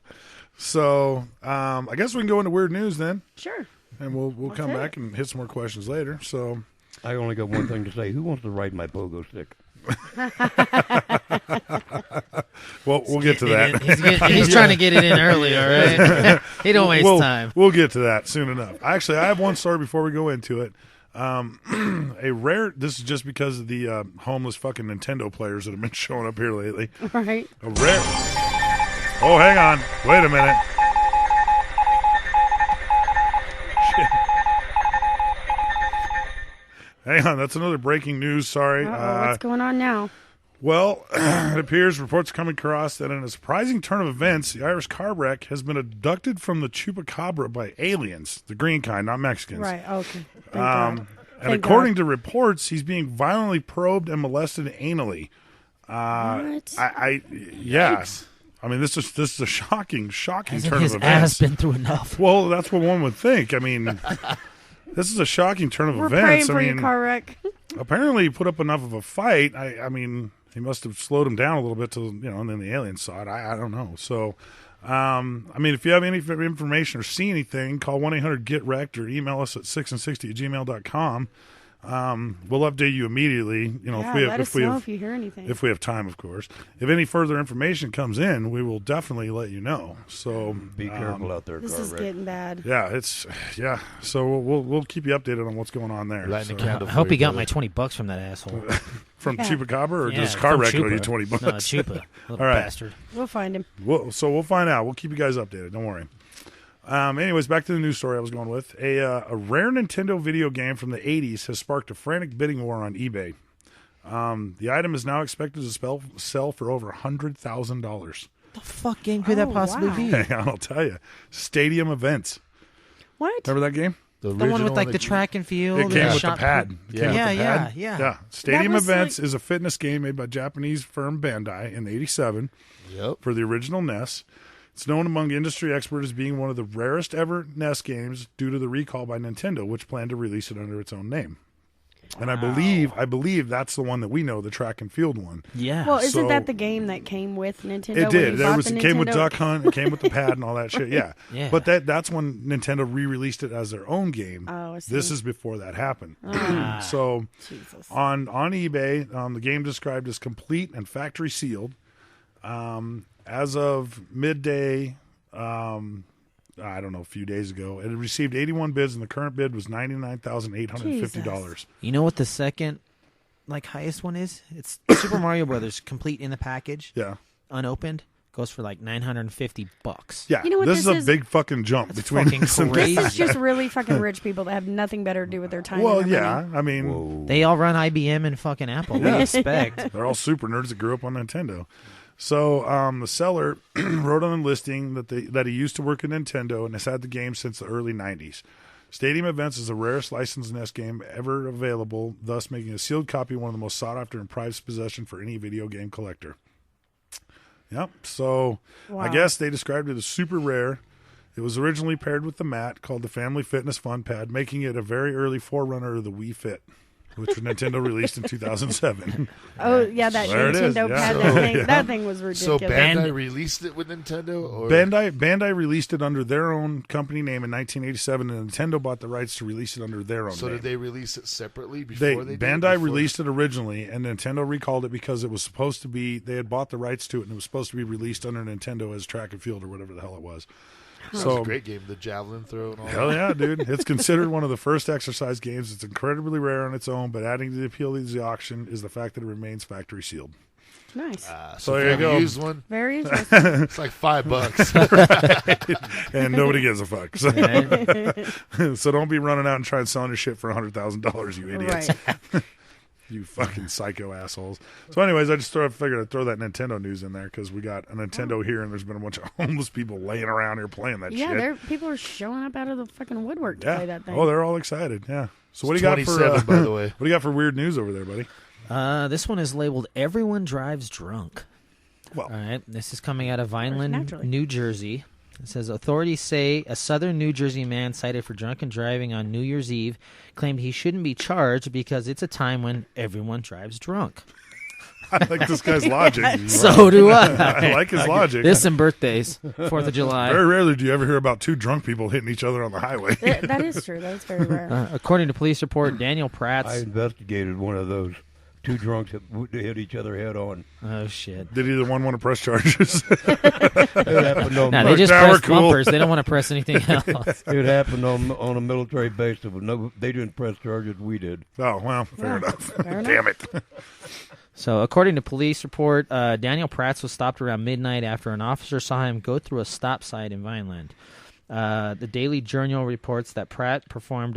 So I guess we can go into weird news then. Sure. And we'll come back and hit some more questions later. So I only got one thing to say. Who wants to ride my pogo stick? Well, we'll get to that. He's trying to get it in early, all right? He don't waste time. We'll get to that soon enough. Actually, I have one story before we go into it. This is just because of the homeless fucking Nintendo players that have been showing up here lately. Right. Oh, hang on. Wait a minute. Shit. Hang on. That's another breaking news. Sorry. What's going on now? Well, it appears reports coming across that in a surprising turn of events, the Irish car wreck has been abducted from the Chupacabra by aliens, the green kind, not Mexicans. Right, okay. And according to reports, he's being violently probed and molested anally. What? Yes. I mean, this is a shocking turn of events. His ass been through enough. Well, that's what one would think. I mean, this is a shocking turn of We're events. praying for your car wreck. Apparently, he put up enough of a fight. I mean, he must have slowed him down a little bit to, and then the aliens saw it. I don't know. So, I mean, if you have any information or see anything, call 1-800-GET-WRECKED or email us at 6and60@gmail.com. We'll update you immediately. Let us know if you hear anything. If we have time, of course. If any further information comes in, we will definitely let you know. So be careful out there. This is getting bad. Yeah, So we'll keep you updated on what's going on there. I hope he got my $20 from that asshole. From Chupacabra, or does car wreck owe you $20? No, Chupa, little all right. bastard. We'll find him. We'll find out. We'll keep you guys updated. Don't worry. Anyways, back to the news story I was going with. A rare Nintendo video game from the 80s has sparked a frantic bidding war on eBay. The item is now expected to sell for over $100,000. The fuck game could that possibly be? Hang on, I'll tell you. Stadium Events. What? Remember that game? The one with like the track and field. It came with the pad. Yeah. Stadium Events is a fitness game made by Japanese firm Bandai in '87 for the original NES. It's known among industry experts as being one of the rarest ever NES games due to the recall by Nintendo, which planned to release it under its own name. And I believe that's the one that we know, the track and field one. Yeah. Well, isn't that the game that came with Nintendo? It did. It came with Duck Hunt. It came with the pad and all that shit. Yeah. Yeah. But that's when Nintendo re-released it as their own game. Oh, I see. This is before that happened. So on eBay, the game described as complete and factory sealed. As of midday, I don't know, a few days ago, it had received 81 bids, and the current bid was $99,850. You know what the second, highest one is? It's Super Mario Brothers, complete in the package. Yeah. Unopened. Goes for like $950. Yeah. You know what this is a is? big fucking jump between fucking this and crazy. This is just really fucking rich people that have nothing better to do with their time. Well, and their yeah. money. I mean, They all run IBM and fucking Apple. What do you expect? they're all super nerds that grew up on Nintendo. So the seller wrote on the listing that he used to work at Nintendo and has had the game since the early 90s. Stadium Events is the rarest licensed NES game ever available, thus making a sealed copy one of the most sought after and prized possession for any video game collector. Yep. So I guess they described it as super rare. It was originally paired with the mat called the Family Fitness Fun Pad, making it a very early forerunner of the Wii Fit, which Nintendo released in 2007. Oh, yeah, that There it is, Nintendo yeah. pad, that thing was ridiculous. So Bandai released it with Nintendo? Or? Bandai released it under their own company name in 1987, and Nintendo bought the rights to release it under their own So name. did they release it separately before they did? Bandai released it originally, and Nintendo recalled it because it was supposed to be, they had bought the rights to it, and it was supposed to be released under Nintendo as track and field or whatever the hell it was. That was a great game, the javelin throw and all Hell that. yeah, dude. It's considered one of the first exercise games. It's incredibly rare on its own, but adding to the appeal of the auction is the fact that it remains factory sealed. Nice. So if there you ever go. Use one, Very interesting. it's like $5. Right. And nobody gives a fuck. So don't be running out and trying to sell your shit for $100,000, you idiots. Right. You fucking psycho assholes. So anyways, I just figured I'd throw that Nintendo news in there because we got a Nintendo here and there's been a bunch of homeless people laying around here playing that Yeah, shit. people are showing up out of the fucking woodwork to Yeah. play that thing. Oh, they're all excited. Yeah. So what do It's you got for 27, by the way. What do you got for weird news over there, buddy? This one is labeled "Everyone Drives Drunk." Well, all right. This is coming out of Vineland, naturally. New Jersey. It says authorities say a southern New Jersey man cited for drunken driving on New Year's Eve claimed he shouldn't be charged because it's a time when everyone drives drunk. I like this guy's logic. So do I. I like his logic. This and birthdays, 4th of July. Very rarely do you ever hear about two drunk people hitting each other on the highway. That is true. That is very rare. According to police report, Daniel Pratt's... I investigated one of those. Two drunks that hit each other head on. Oh, shit. Did either one want to press charges? They just press bumpers. They don't want to press anything else. It happened on a military base. They didn't press charges. We did. Oh, well, fair enough. Fair Damn it. So, according to police report, Daniel Pratt was stopped around midnight after an officer saw him go through a stop sign in Vineland. The Daily Journal reports that Pratt performed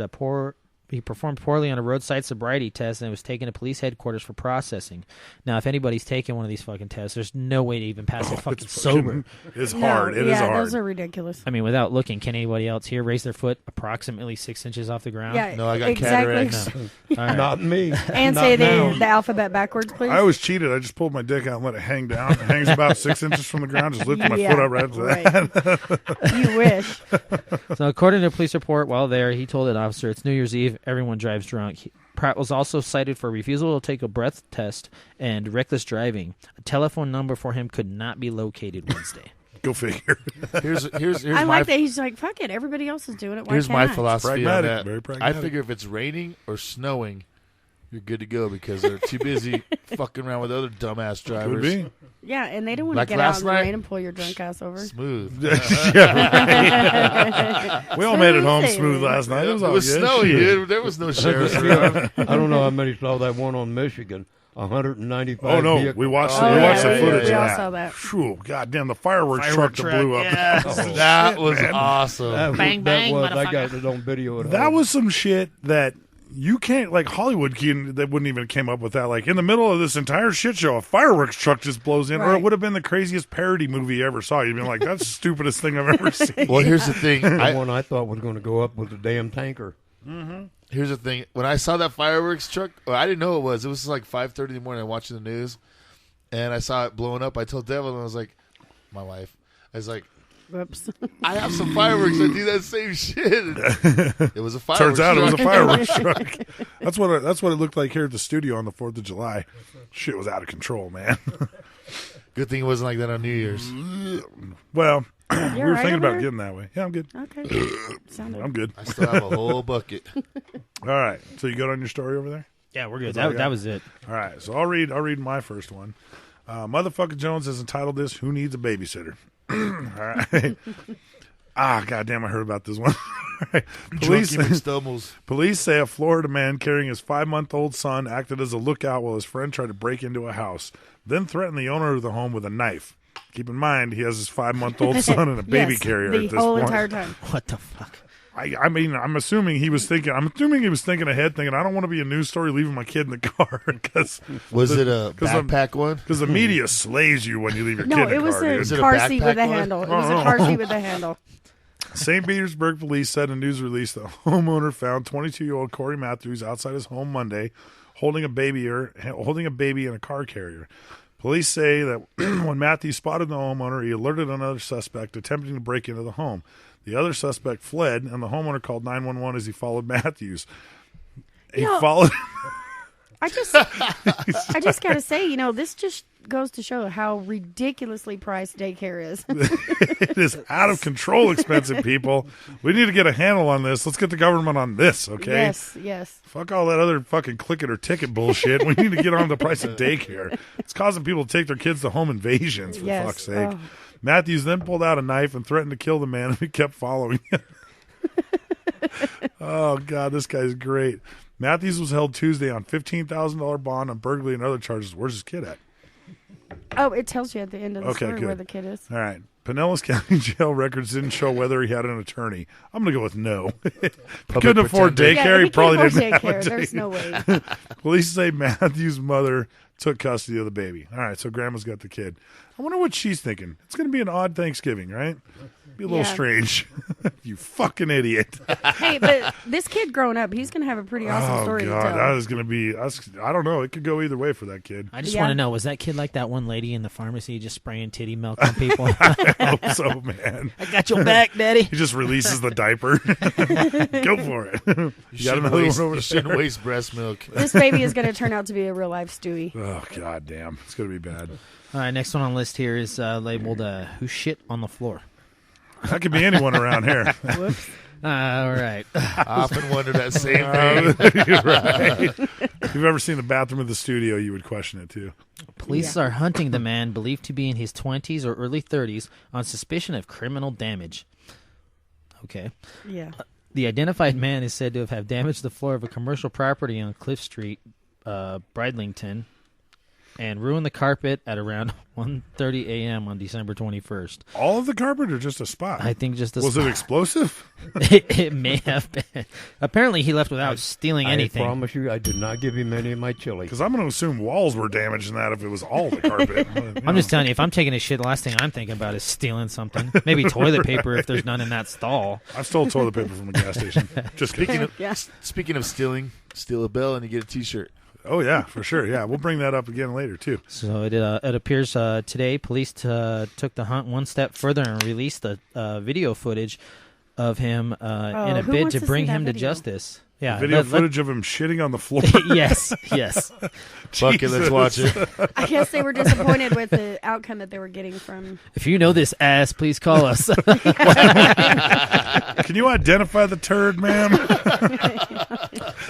poorly on a roadside sobriety test and was taken to police headquarters for processing. Now, if anybody's taken one of these fucking tests, there's no way to even pass it fucking sober. It's hard. It is hard. Yeah, those are ridiculous. I mean, without looking, can anybody else here raise their foot approximately 6 inches off the ground? Yeah, No, I got exactly. cataracts. No. All right. Not me. And Not say now. the alphabet backwards, please. I always cheated. I just pulled my dick out and let it hang down. It hangs about 6 inches from the ground. Just lifted my Yeah, foot up right after that. You wish. So, according to a police report, while there, he told an officer, "It's New Year's Eve. Everyone drives drunk." Pratt was also cited for refusal to take a breath test and reckless driving. A telephone number for him could not be located Wednesday. Go figure. Here's I like that he's like, fuck it, everybody else is doing it. Why Here's can't my I? philosophy on Pragmatic, that. very I pragmatic. figure if it's raining or snowing, you're good to go because they're too busy fucking around with other dumbass Could drivers. be. Yeah, and they don't want Like to get out last in the night? rain and pull your drunk ass over. Smooth. We all made it home Smooth smooth last night. It was It all was good. snowy, Shit. dude. There was no sheriffs around. I don't know how many saw that one on Michigan. 195. Oh no, vehicles. we watched Oh, we yeah, watched the we- footage we of all that. saw that. Phew, goddamn, the fireworks Firework truck that blew up. yeah. That was man. awesome. That was- Bang, that bang, was, I motherfucker. got it on video. At That home. was some shit that you can't, like, Hollywood they wouldn't even came up with that. Like, in the middle of this entire shit show, a fireworks truck just blows in, or it Right. would have been the craziest parody movie you ever saw. You'd been like, that's the stupidest thing I've ever seen. Well, here's the thing. The one I thought was going to go up was the damn tanker. Here's the thing. When I saw that fireworks truck, I didn't know it was. It was like 5:30 in the morning. I'm watching the news, and I saw it blowing up. I told Devil, and I was like, my wife, I was like, Whoops. I have some fireworks that do that same shit. It was a fireworks Turns out it was a truck. fireworks truck. That's what it looked like here at the studio on the 4th of July. Shit was out of control, man. Good thing it wasn't like that on New Year's. Well, we You were all right thinking over about there? getting that way. Yeah, I'm good. Okay. Sounded. I'm good. I still have a whole bucket. All right. So you good on your story over there? Yeah, we're good. That's all I That got. was it. All right, so I'll read my first one. Motherfucker Jones has entitled this "Who Needs a Babysitter?" All right. Goddamn! I heard about this one. Police say a Florida man carrying his 5-month-old son acted as a lookout while his friend tried to break into a house, then threatened the owner of the home with a knife. Keep in mind, he has his 5-month-old son in a baby Yes, carrier the at this whole point. entire time. What the fuck? I mean, I'm assuming he was thinking ahead, thinking, I don't want to be a news story leaving my kid in the car. Was it a backpack one? Because the media slays you when you leave your No, kid in the it was car. a dude. car seat with a one? handle. It was a car seat with a handle. St. Petersburg police said in a news release that a homeowner found 22-year-old Corey Matthews outside his home Monday holding a baby in a car carrier. Police say that when Matthews spotted the homeowner, he alerted another suspect attempting to break into the home. The other suspect fled, and the homeowner called 911 as he followed Matthews. He followed... I just got to say, this just goes to show how ridiculously priced daycare is. It is out of control expensive, people. We need to get a handle on this. Let's get the government on this, okay? Yes. Fuck all that other fucking click it or ticket bullshit. We need to get on the price of daycare. It's causing people to take their kids to home invasions, for Yes. fuck's sake. Oh. Matthews then pulled out a knife and threatened to kill the man, and he kept following him. Oh, God, this guy's great. Matthews was held Tuesday on $15,000 bond on burglary and other charges. Where's his kid at? Oh, it tells you at the end of the Okay, story good. where the kid is. All right. Pinellas County jail records didn't show whether he had an attorney. I'm going to go with no. If he couldn't afford pretender. daycare, if he probably can't didn't afford have a daycare, there's daycare. no way. Police say Matthew's mother took custody of the baby. All right, so grandma's got the kid. I wonder what she's thinking. It's going to be an odd Thanksgiving, right? Be a little Yeah. strange. You fucking idiot. Hey, but this kid growing up, he's going to have a pretty awesome Oh, story to God, tell. that is going to be, I don't know. It could go either way for that kid. I just Yeah. want to know, was that kid like that one lady in the pharmacy just spraying titty milk on people? I hope so, man. I got your back, Daddy. He just releases the diaper. Go for it. You got Shouldn't another waste, one over you there? shouldn't waste breast milk. This baby is going to turn out to be a real life Stewie. Oh, God damn. It's going to be bad. All right, next one on the list here is labeled "Who shit on the floor." That could be anyone around here. Whoops. All right. I often wonder that same thing. You're right. If you've ever seen the bathroom of the studio, you would question it, too. Police are hunting the man believed to be in his 20s or early 30s on suspicion of criminal damage. Okay. Yeah. The identified man is said to have damaged the floor of a commercial property on Cliff Street, Bridlington, and ruined the carpet at around 1:30 a.m. on December 21st. All of the carpet or just a spot? I think just a Was spot. it explosive? It may have been. Apparently, he left without stealing anything. I promise you, I did not give him any of my chili. Because I'm going to assume walls were damaged in that if it was all the carpet. I'm just telling you, if I'm taking a shit, the last thing I'm thinking about is stealing something. Maybe toilet paper if there's none in that stall. I've stole toilet paper from a gas station. Just kidding. Speaking of stealing, steal a bill and you get a T-shirt. Oh, yeah, for sure. Yeah, we'll bring that up again later, too. So it appears today police took the hunt one step further and released the video footage of him in a who bid wants to to bring see that him to video? justice. Yeah, Video footage of him shitting on the floor. yes. Fuck it, let's watch it. I guess they were disappointed with the outcome that they were getting from. If you know this ass, please call us. Can you identify the turd, ma'am?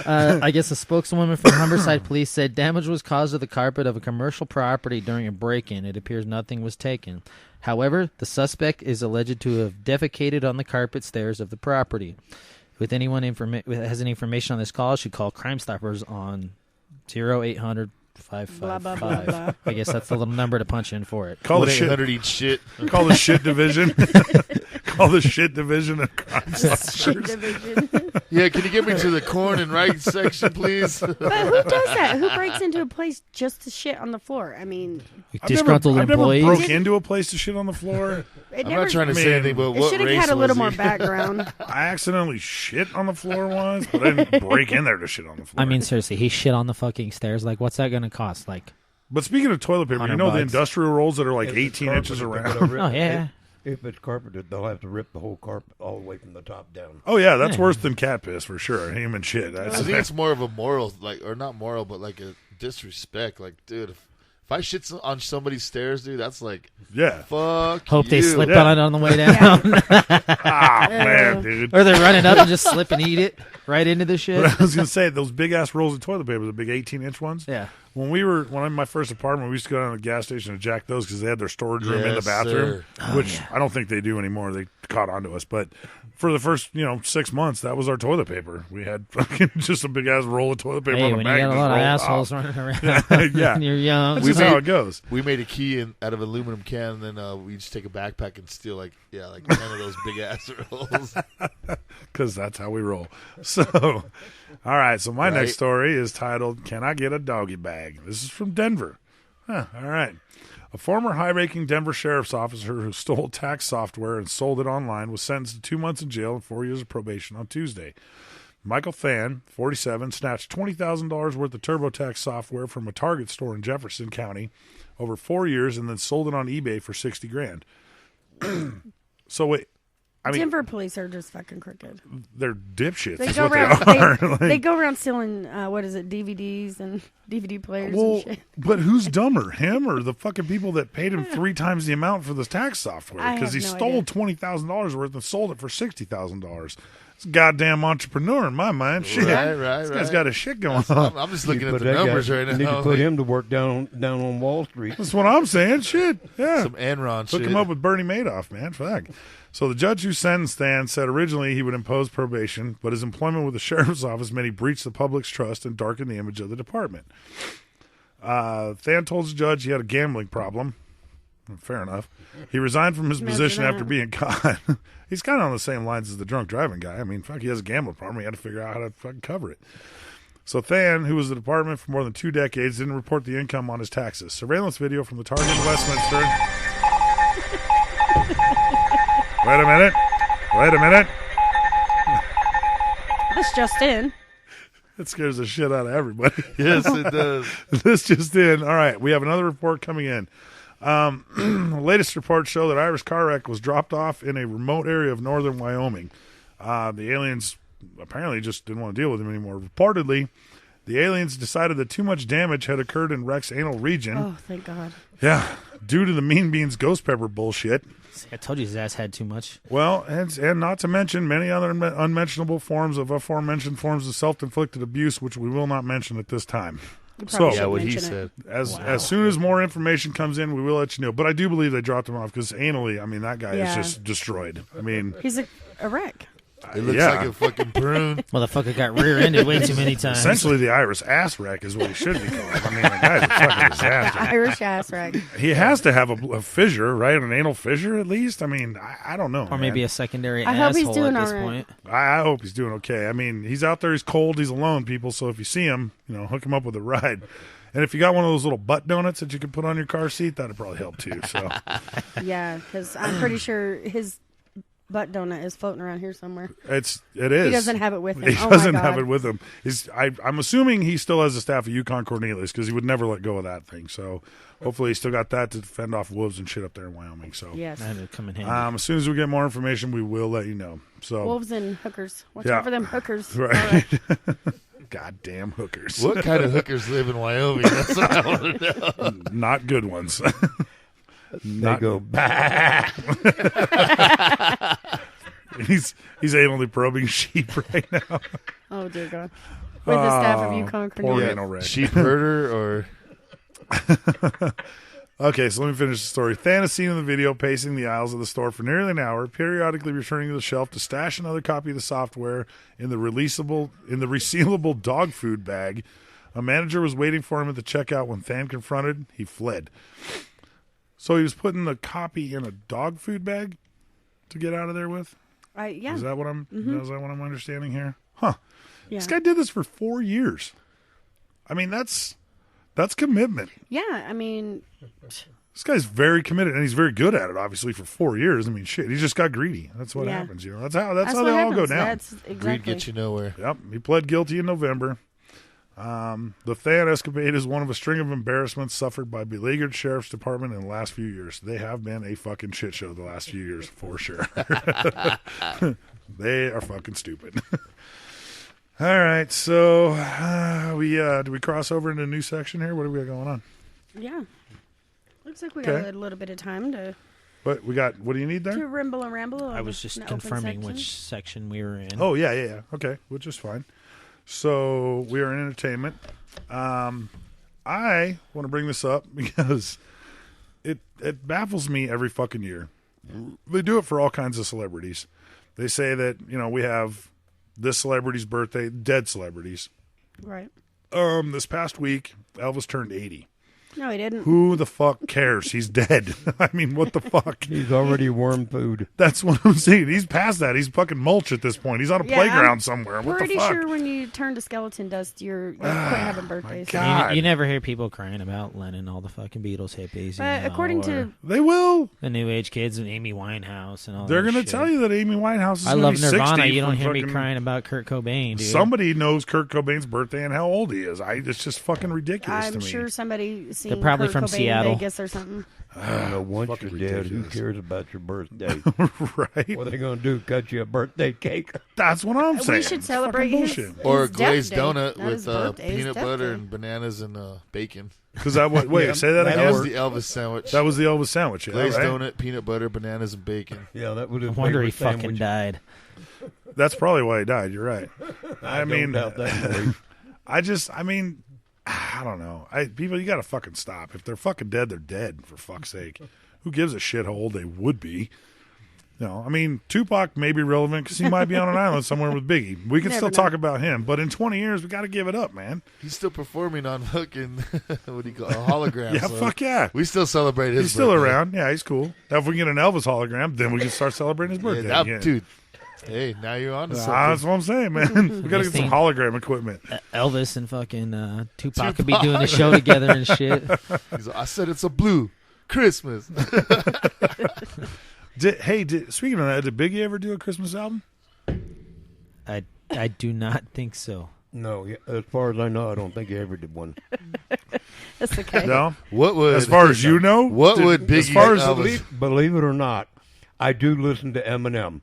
I guess a spokeswoman for Humberside Police said damage was caused to the carpet of a commercial property during a break-in. It appears nothing was taken. However, the suspect is alleged to have defecated on the carpet stairs of the property. If anyone has any information on this call, should call Crime Stoppers on 0800 Blah, blah, blah, 555. blah. I guess that's the little number to punch in for it. Call the 1-800 eat shit. Call the shit division. Call the shit division of Crime Shit Stoppers. division. Yeah, can you get me to the corn and rice section, please? But who does that? Who breaks into a place just to shit on the floor? I mean, Disgruntled I've never employees. broke into a place to shit on the floor. it I'm never. not trying to I say mean, anything, but It what should have race had a little was more he? background. I accidentally shit on the floor once, but I didn't break in there to shit on the floor. I mean, seriously, he shit on the fucking stairs. Like, what's that going to cost? Like, but speaking of toilet paper, you know the $100. industrial rolls that are like If it's 18 inches carpeted, around? they're gonna oh rip- yeah. If it's carpeted, they'll have to rip the whole carpet all the way from the top down. Oh, yeah, that's Yeah. worse than cat piss for sure. Human shit. I That's, think it's more of a moral, like, or not moral, but like a disrespect. Like, dude, if I shit on somebody's stairs, dude, that's like, yeah. fuck Hope they you. slip Yeah. on it on the way down. Ah, man, dude. Or they're running up and just slip and eat it right into the shit. But I was gonna say those big ass rolls of toilet paper, the big 18-inch ones. Yeah. When I'm in my first apartment, we used to go down to the gas station and jack those because they had their storage room in the Yes, bathroom, sir. which I don't think they do anymore. They caught on to us, but for the first 6 months, that was our toilet paper. We had fucking just a big ass roll of toilet paper. Hey, on a when you bag got a and lot of just roll it assholes out. running around Yeah. and you're young. That's just how it goes. We made a key out of an aluminum can, and then we just take a backpack and steal like 10 of those big ass rolls. Because that's how we roll. So, all right. So my Right. next story is titled, "Can I Get a Doggy Bag?" This is from Denver. All right. A former high-ranking Denver sheriff's officer who stole tax software and sold it online was sentenced to 2 months in jail and 4 years of probation on Tuesday. Michael Than, 47, snatched $20,000 worth of TurboTax software from a Target store in Jefferson County over 4 years and then sold it on eBay for $60,000. So wait, I mean, Denver police are just fucking crooked. they're dipshits. They is go what around. they are. They, Like, they go around stealing DVDs and DVD players well, and shit. but who's dumber, him or the fucking people that paid him 3 times the amount for this tax software? I Because he have no stole idea. $20,000 worth and sold it for $60,000. It's a goddamn entrepreneur in my mind. Shit, Right, this guy's right. got his shit going on. I'm just You looking at put the that guy- numbers right you need now. to put him to work down on Wall Street. That's what I'm saying. Shit, yeah. Some Enron Hook shit. him up with Bernie Madoff, man. Fuck. So the judge who sentenced Than said originally he would impose probation, but his employment with the sheriff's office meant he breached the public's trust and darkened the image of the department. Than told the judge he had a gambling problem. Fair enough. He resigned from his Imagine position that. after being caught. He's kind of on the same lines as the drunk driving guy. I mean, fuck, he has a gambling problem. He had to figure out how to fucking cover it. So Than, who was at the department for more than 2 decades, didn't report the income on his taxes. Surveillance video from the Target in Westminster. Wait a minute. This just in. It scares the shit out of everybody. Yes, it does. This just in. All right, we have another report coming in. The latest reports show that Irish car wreck was dropped off in a remote area of northern Wyoming. The aliens apparently just didn't want to deal with him anymore. Reportedly, the aliens decided that too much damage had occurred in Wreck's anal region. Oh, thank God. Yeah, due to the Mean Beans ghost pepper bullshit. See, I told you his ass had too much. Well, and not to mention many other unmentionable forms of aforementioned forms of self-inflicted abuse, which we will not mention at this time. You So, probably Yeah, should what he mention said. it. as soon as more information comes in, we will let you know. But I do believe they dropped him off because anally, I mean, that guy Yeah. is just destroyed. I mean, He's a wreck. It looks yeah. like a fucking prune. Motherfucker got rear-ended way too many times. essentially the Irish ass wreck is what he should be called. I mean, the guy's a fucking disaster. Irish ass wreck. He has to have a fissure, right? An anal fissure at least. I mean, I don't know. Or maybe man. a secondary I hope he's asshole doing at this all right. point. I hope he's doing okay. I mean, he's out there, he's cold, he's alone, people. So if you see him, hook him up with a ride. And if you got one of those little butt donuts that you can put on your car seat, that'd probably help too. So Yeah, because I'm pretty sure his butt donut is floating around here somewhere. it is. He doesn't have it with him. He Oh, my doesn't God. have it with him. I'm assuming he still has the staff of Yukon Cornelius because he would never let go of that thing. So hopefully he's still got that to fend off wolves and shit up there in Wyoming. So Yes. That'd come in handy. as soon as we get more information, we will let you know. So Wolves and hookers. Watch Yeah. out for them hookers. right. Goddamn hookers. What kind of hookers live in Wyoming? That's what I want to know. Not good ones. They go, bah. He's anally probing sheep right now. Oh, dear God. With the staff of Yukon poor Cornelius. anal wreck. Sheep herder or Okay, so let me finish the story. Than is seen in the video pacing the aisles of the store for nearly an hour, periodically returning to the shelf to stash another copy of the software in the resealable dog food bag. A manager was waiting for him at the checkout when Than confronted. He fled. So he was putting the copy in a dog food bag to get out of there with? Yeah. Is that what I'm understanding here? Huh. Yeah. This guy did this for 4 years. I mean, that's commitment. Yeah, I mean, This guy's very committed, and he's very good at it, obviously, for 4 years. I mean, shit, he just got greedy. That's what happens, you know. That's how what they all go happens. down. That's exactly. Greed gets you nowhere. Yep, he pled guilty in November. The Than escapade is one of a string of embarrassments suffered by beleaguered sheriff's department in the last few years. They have been a fucking shit show the last few years, for sure. They are fucking stupid. All right, so do we cross over into a new section here? What do we got going on? Yeah. Looks like we got a little bit of time to What we got? What do you need there? rimble and ramble. I was just confirming which section we were in. Oh yeah. Okay, which is fine. So we are in entertainment. I want to bring this up because it baffles me every fucking year. They do it for all kinds of celebrities. They say that, you know, we have this celebrity's birthday, dead celebrities. Right. This past week, Elvis turned 80. No, he didn't. Who the fuck cares? He's dead. I mean, what the fuck? He's already worm food. That's what I'm saying. He's past that. He's fucking mulch at this point. He's on a playground somewhere. What the pretty fuck? sure when you turn to skeleton dust, you're quit having birthdays. God. You never hear people crying about Lennon, all the fucking Beatles hippies. But according to They will. the new age kids and Amy Winehouse and all They're that going to shit. tell you that Amy Winehouse is I gonna love be Nirvana. 60 You don't from hear me fucking- crying about Kurt Cobain, dude. Somebody knows Kurt Cobain's birthday and how old he is. It's just fucking ridiculous to I'm me. sure somebody seen They're probably Kurt from Cobain Seattle. in Vegas or something. I don't know. Once you're Fucking dead, who ridiculous. cares about your birthday? Right? What are they going to do? Cut you a birthday cake? That's what I'm saying. We should celebrate Fucking his, bullshit. Or a his death glazed day. donut Not his with birthday, his peanut death butter day. and bananas and bacon. Because wait, say that That again. was the Elvis sandwich. That was the Elvis sandwich. Yeah, glazed right? donut, peanut butter, bananas, and bacon. Yeah, that would have. I wonder he fucking died. That's probably why he died. You're right. I mean, doubt that, boy. I don't know. People, you got to fucking stop. If they're fucking dead, they're dead. For fuck's sake, who gives a shit how old they would be? You know, I mean, Tupac may be relevant because he might be on an island somewhere with Biggie. We can Never still know. talk about him, but in 20 years, we got to give it up, man. He's still performing on fucking what do you call it? A hologram. Yeah, so fuck yeah. We still celebrate his He's still birthday. around. Yeah, he's cool. Now, if we get an Elvis hologram, then we can start celebrating his birthday. Yeah, again. dude. Hey, now you're on to That's something. what I'm saying, man. We got to get some hologram equipment. Elvis and fucking Tupac could be doing a show together and shit. He's like, I said it's a blue Christmas. Speaking of that, did Biggie ever do a Christmas album? I do not think so. No, as far as I know, I don't think he ever did one. That's okay. No. What would, As far as you know, what would Biggie as far as Elvis? Believe it or not, I do listen to Eminem.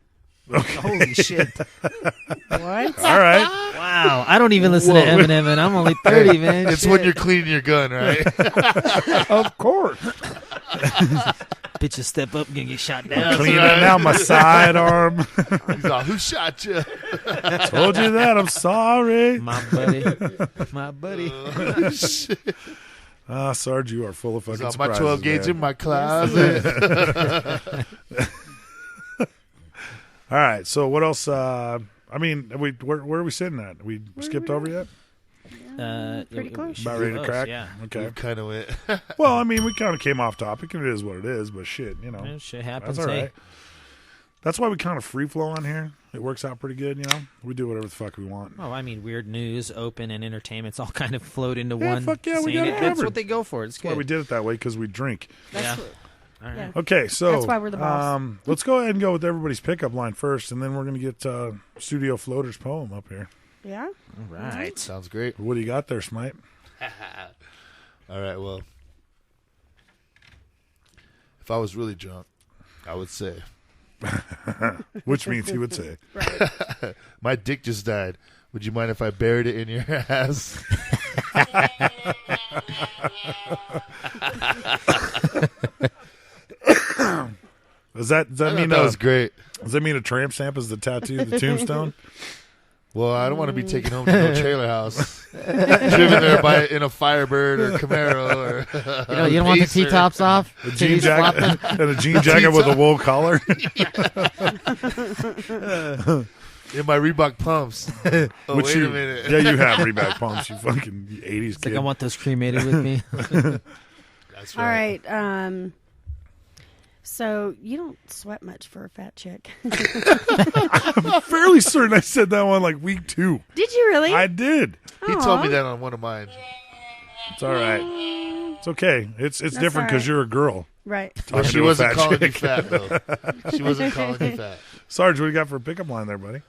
Holy shit. What? All right. Wow. I don't even listen to Eminem, and I'm only 30, man. It's Shit. when you're cleaning your gun, right? Of course. Bitches step up and gonna get shot down. Cleaning out my sidearm. He's like, who shot you? Told you that. I'm sorry. My buddy. My buddy. Sarge, you are full of fucking He's like, my surprises, 12 gauge man. in my closet. All right. So what else? Where are we sitting at? We skipped over yet? Pretty close. About ready to crack? Yeah. Okay. Kind of went. Well, I mean, we kind of came off topic, and it is what it is. But shit, you know, Yeah, shit happens. that's all Hey. right. That's why we kind of free flow on here. It works out pretty good, you know. We do whatever the fuck we want. Oh, I mean, weird news, open, and entertainment's all kind of flowed into Yeah, one. fuck yeah, we scene. got it That's covered. what they go for. It's That's why good. we did it that way, because we drink. Yeah. What, All right. yeah. Okay, so That's why we're the boss. Let's go ahead and go with everybody's pickup line first, and then we're gonna get Studio Floater's poem up here. Yeah? All right. Sounds great. What do you got there, Smite? All right, well, if I was really drunk, I would say, Which means he would say, my dick just died. Would you mind if I buried it in your ass? Does that mean that was great. Does that mean a tramp stamp is the tattoo, the tombstone? Well, I don't want to be taken home to no trailer house, driven there in a Firebird or Camaro or You don't want the Pacer. T-tops off? A jean Titties flopping? jacket and a jean jacket with a wool collar. In my Reebok pumps. Oh, Which wait you, a minute. Yeah, you have Reebok pumps. You fucking 80s It's kid. like I want those cremated with me. That's All right. right. So you don't sweat much for a fat chick. I'm fairly certain I said that one like week 2. Did you really? I did. He told me that on one of mine. It's all right. It's okay. It's different all because right. you're a girl. Right. But Talking she to a wasn't fat calling you chick. fat, though. She wasn't calling you fat. Sarge, what do you got for a pickup line there, buddy?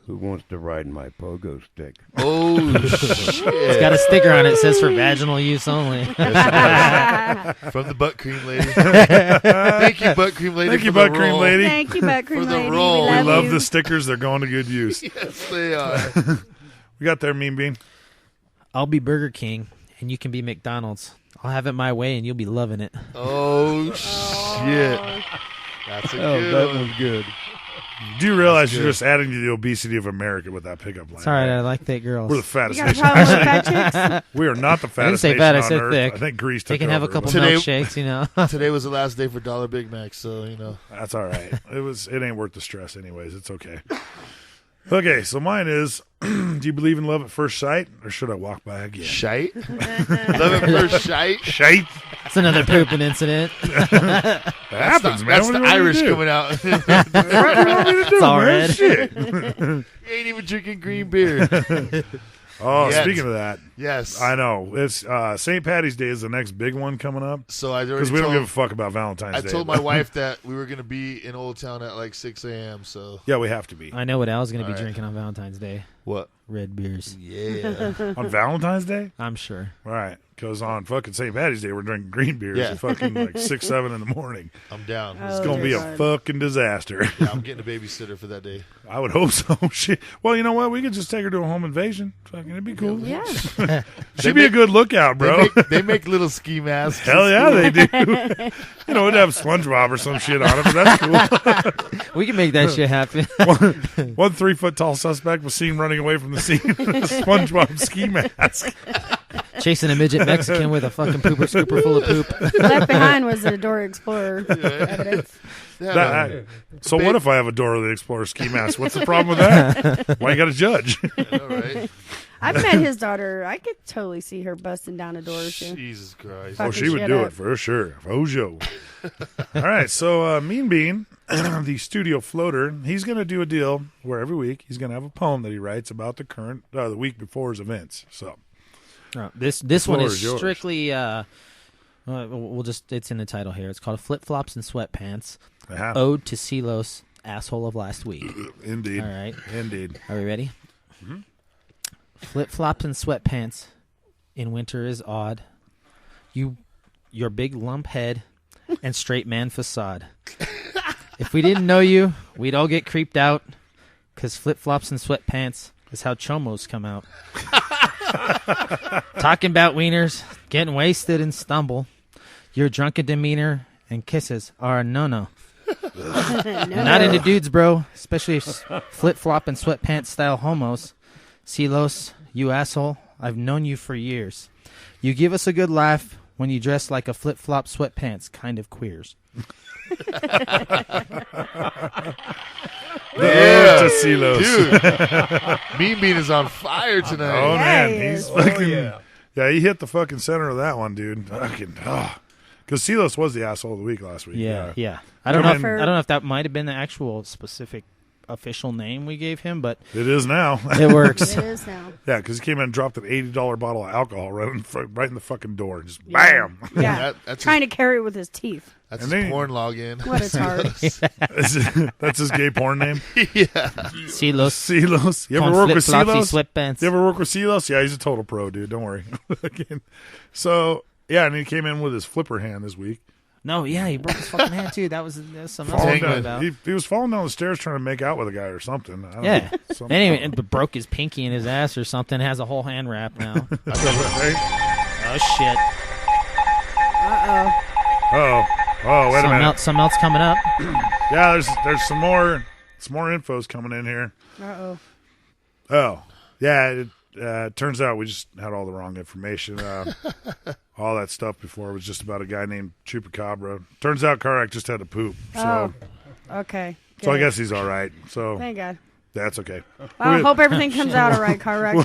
Who wants to ride my pogo stick? Oh, shit. It's got a sticker on it. It says for vaginal use only. From the butt cream lady. Thank you, butt cream lady. Thank you, for the butt cream roll. lady. Thank you, butt cream For the lady. roll. We We love, love you. the stickers. They're going to good use. Yes, they are. We got there, Mean Bean. I'll be Burger King, and you can be McDonald's. I'll have it my way, and you'll be loving it. Oh, shit. That's a good that one. was good. Do you realize That's you're good. just adding to the obesity of America with that pickup line? It's all right. I like thick girls. We're the fattest You got a nation. problem with Actually, fat chicks? we are not the I didn't fattest say nation fat. I on said earth. thick. I think Greece took They can have a over, couple but Today- milkshakes, you know. Today was the last day for $1 Big Macs, so, you know. That's all right. It ain't worth the stress anyways. It's okay. Okay, so mine is, do you believe in love at first sight, or should I walk by again? Shite? Love at first shite? Shite? It's another pooping incident. That happens, man. That's What the do you want me to Irish do? coming out. What do you want me to do, It's all man? red. Shit. You ain't even drinking green beer. Oh, Yet. speaking of that, Yes. I know. It's St. Patty's Day is the next big one coming up. So I already Because we don't told- give a fuck about Valentine's I Day. told my wife that we were going to be in Old Town at like 6 a.m., so. Yeah, we have to be. I know what Al's going to be All right. drinking on Valentine's Day. What? Red beers. Yeah. On Valentine's Day? I'm sure. All right. Because on fucking St. Patty's Day, we're drinking green beers Yeah. at fucking like 6, 7 in the morning. I'm down. It's going to be a God. fucking disaster. Yeah, I'm getting a babysitter for that day. I would hope so. Shit. Well, you know what? We could just take her to a home invasion. Fucking, it'd be cool. Yeah. She'd be a good lookout, bro. They make little ski masks. Hell yeah, they do. You know, it'd have SpongeBob or some shit on it, but that's cool. We can make that shit happen. One 3-foot tall suspect was seen running away from the scene with a SpongeBob ski mask. Chasing a midget Mexican with a fucking pooper scooper full of poop. Left Behind was a Dora Explorer evidence. So what if I have a Dora the Explorer ski mask? What's the problem with that? Why you got to judge? All right. I've met his daughter. I could totally see her busting down a door or two. Jesus Christ. Fucking Oh, she would shit do up. it for sure. Fojo. All right, so Mean Bean, the studio floater, he's going to do a deal where every week he's going to have a poem that he writes about the week before's events. So This floor one is is yours. strictly. We'll just. It's in the title here. It's called Flip Flops and Sweatpants. Uh-huh. Ode to Silos, asshole of last week. Indeed. All right. Indeed. Are we ready? Mm-hmm. Flip flops and sweatpants in winter is odd. Your big lump head and straight man facade. If we didn't know you, we'd all get creeped out. 'Cause flip flops and sweatpants is how chomos come out. Talking about wieners, getting wasted and stumble. Your drunken demeanor and kisses are a no-no. Not into dudes, bro. Especially flip-flop and sweatpants style homos. Silos, you asshole. I've known you for years. You give us a good laugh when you dress like a flip-flop sweatpants kind of queers. Yeah, to Silos. Dude. Mean Bean is on fire tonight. Oh, Yeah, man. he He's is. fucking. Yeah, he hit the fucking center of that one, dude. Fucking. Because Silos was the asshole of the week last week. Yeah. I don't know. mean- I don't know if that might have been the actual specific official name we gave him, but It is now. it works. It is now. Yeah, because he came in and dropped an $80 bottle of alcohol right in the fucking door. Just bam. Yeah. That's Trying his, to carry it with his teeth. that's And his then- porn login. What a tart. That's his gay porn name. Silos. Silos. You ever Con work with flip-floppy Silos? sweatpants. You ever work with Silos? Yeah, he's a total pro, dude. Don't worry. So, yeah, and he came in with his flipper hand this week. No, yeah, he broke his fucking hand too. That was something else to Falling talk down, about. he was falling down the stairs trying to make out with a guy or something. I don't Yeah. know. Something. Anyway, and broke his pinky in his ass or something. Has a whole hand wrap now. Right? Oh shit! Oh, wait a minute. Something else coming up. Yeah, there's some more info's coming in here. Uh-oh. Oh, yeah. It turns out we just had all the wrong information. All that stuff before was just about a guy named Chupacabra. Turns out Karak just had to poop. So, Oh. Okay. so I Good. guess he's all right. So, Thank God. That's okay. I hope everything comes out all right, car wreck.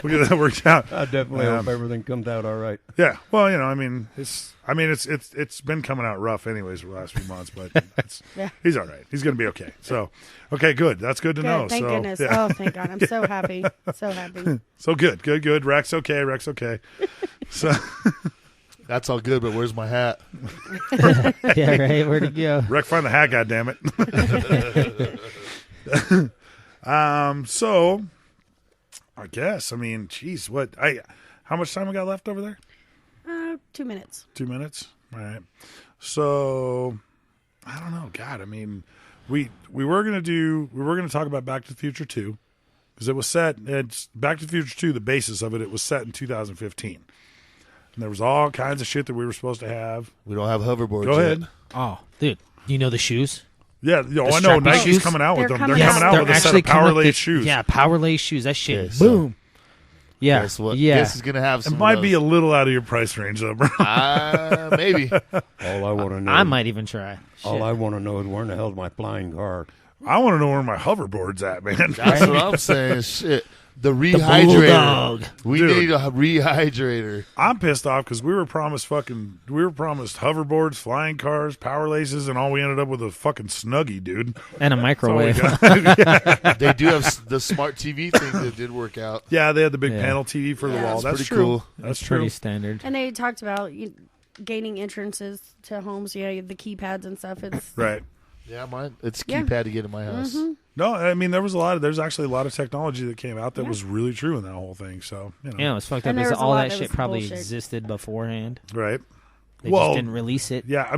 We'll get that worked out. I definitely hope everything comes out all right. Yeah. Well, it's been coming out rough anyways for the last few months, but he's all right. He's going to be okay. So, okay, good. That's good to know. Thank goodness. Yeah. Oh, thank God. I'm so happy. So happy. So good. Rex okay. So That's all good, but where's my hat? Yeah, right. Where'd it go? Rex, find the hat, goddammit. So I guess, geez, how much time we got left over there? 2 minutes. 2 minutes. All right. So I don't know. God, we were gonna talk about Back to the Future 2 because it was set. It's Back to the Future 2. The basis of it was set in 2015, and there was all kinds of shit that we were supposed to have. We don't have hoverboards. Go ahead. Yet. Oh, dude, you know the shoes? Yeah, I know. Nike's coming out with them. They're coming out with a set of power lace shoes. Yeah, power lace shoes. That shit. Okay, Boom. Yeah. Guess what? Yeah. This is gonna have some. It might be a little out of your price range, though, bro. Maybe. All I want to know. I might even try. All I want to know is where in the hell's my flying car? I want to know where my hoverboard's at, man. That's what I'm saying. Shit. The rehydrator. Bulldog. We need a rehydrator. I'm pissed off because we were promised hoverboards, flying cars, power laces, and all we ended up with a fucking Snuggie, dude. And a microwave. They do have the smart TV thing that did work out. Yeah, they had the big panel TV for the wall. That's pretty true. cool. That's pretty true. standard. And they talked about gaining entrances to homes. Yeah, the keypads and stuff. It's Right. Yeah, mine. It's keypad to get in my house. Mm-hmm. No, there's actually a lot of technology that came out that was really true in that whole thing. So, Yeah, it was fucked up. And there Because was a all lot that that shit was probably bullshit. existed beforehand. Right. They just didn't release it. Yeah,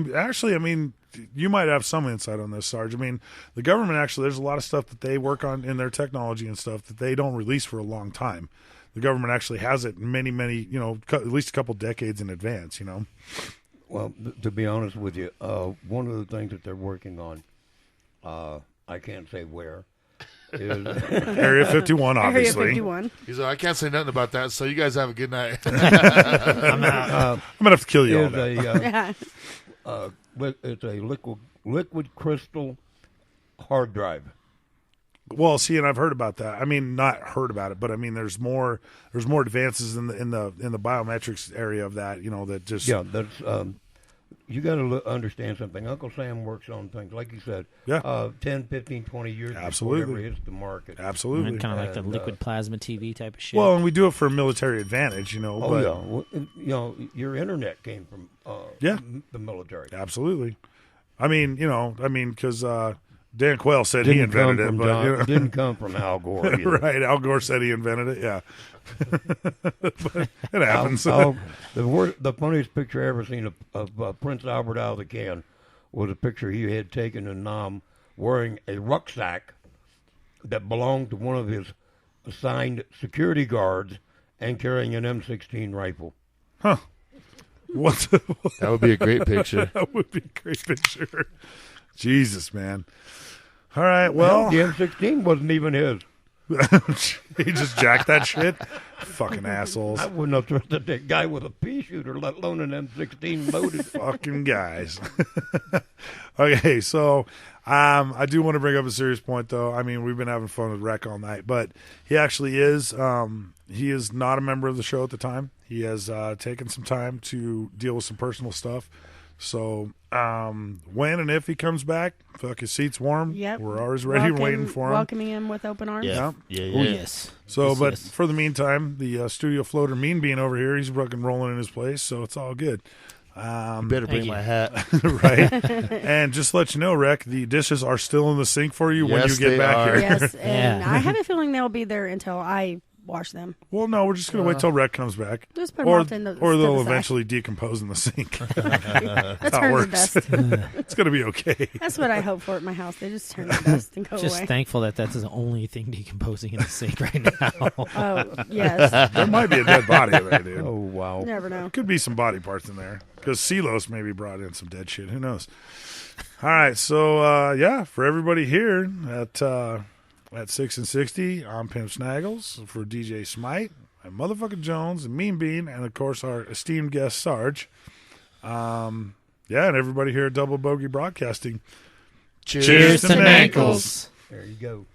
you might have some insight on this, Sarge. The government actually, there's a lot of stuff that they work on in their technology and stuff that they don't release for a long time. The government actually has it many, at least a couple decades in advance, Well, to be honest with you, one of the things that they're working on, I can't say where, is Area 51, obviously. Area 51. He's like, I can't say nothing about that, so you guys have a good night. I'm going to have to kill you all day. It's a liquid crystal hard drive. Well, see, and I've heard about that. Not heard about it, but there's more advances in the biometrics area of that. That just that's you got to understand something. Uncle Sam works on things like you said. 10, 15, 20 years before it ever hits the market. Absolutely, Kind of like the liquid plasma TV type of shit. Well, and we do it for military advantage, your internet came from the military. Absolutely. Because Dan Quayle said he invented it, but it didn't come from Al Gore. Either. Right, Al Gore said he invented it. Yeah, but it happens. The funniest picture I ever seen of Prince Albert out of the can was a picture he had taken in Nam wearing a rucksack that belonged to one of his assigned security guards and carrying an M16 rifle. Huh? That would be a great picture. That would be a great picture. Jesus, man. All right, well. The M16 wasn't even his. He just jacked that shit? Fucking assholes. I wouldn't have trusted that guy with a pea shooter, let alone an M16 loaded. Fucking guys. Okay, so I do want to bring up a serious point, though. We've been having fun with Rec all night, but he actually is he is not a member of the show at the time. He has taken some time to deal with some personal stuff. So when and if he comes back, fuck, his seat's warm. Yep. We're always ready and waiting for him. Welcoming him with open arms. Yeah. Oh, yes. So, yes, but yes. for the meantime, the studio floater Mean Bean over here, he's fucking rolling in his place, so it's all good. You better bring my hat. Right. And just to let you know, Rec, the dishes are still in the sink for you when you get back here. Yes, and I have a feeling they'll be there until I wash them. Well, no, we're just going to wait till Rec comes back. Just put them off in the or they'll to the eventually decompose in the sink. That's how it turn to works. dust. It's going to be okay. That's what I hope for at my house. They just turn to dust and go Just away. thankful that that's the only thing decomposing in the sink right now. Oh, yes. There might be a dead body in there, dude. Oh, wow. You never know. Could be some body parts in there. Because Silos maybe brought in some dead shit. Who knows? All right. So, for everybody here at 6 and 60, I'm Pimp Snaggles for DJ Smite and Motherfucking Jones and Mean Bean and, of course, our esteemed guest, Sarge. And everybody here at Double Bogey Broadcasting. Cheers to Mankles. There you go.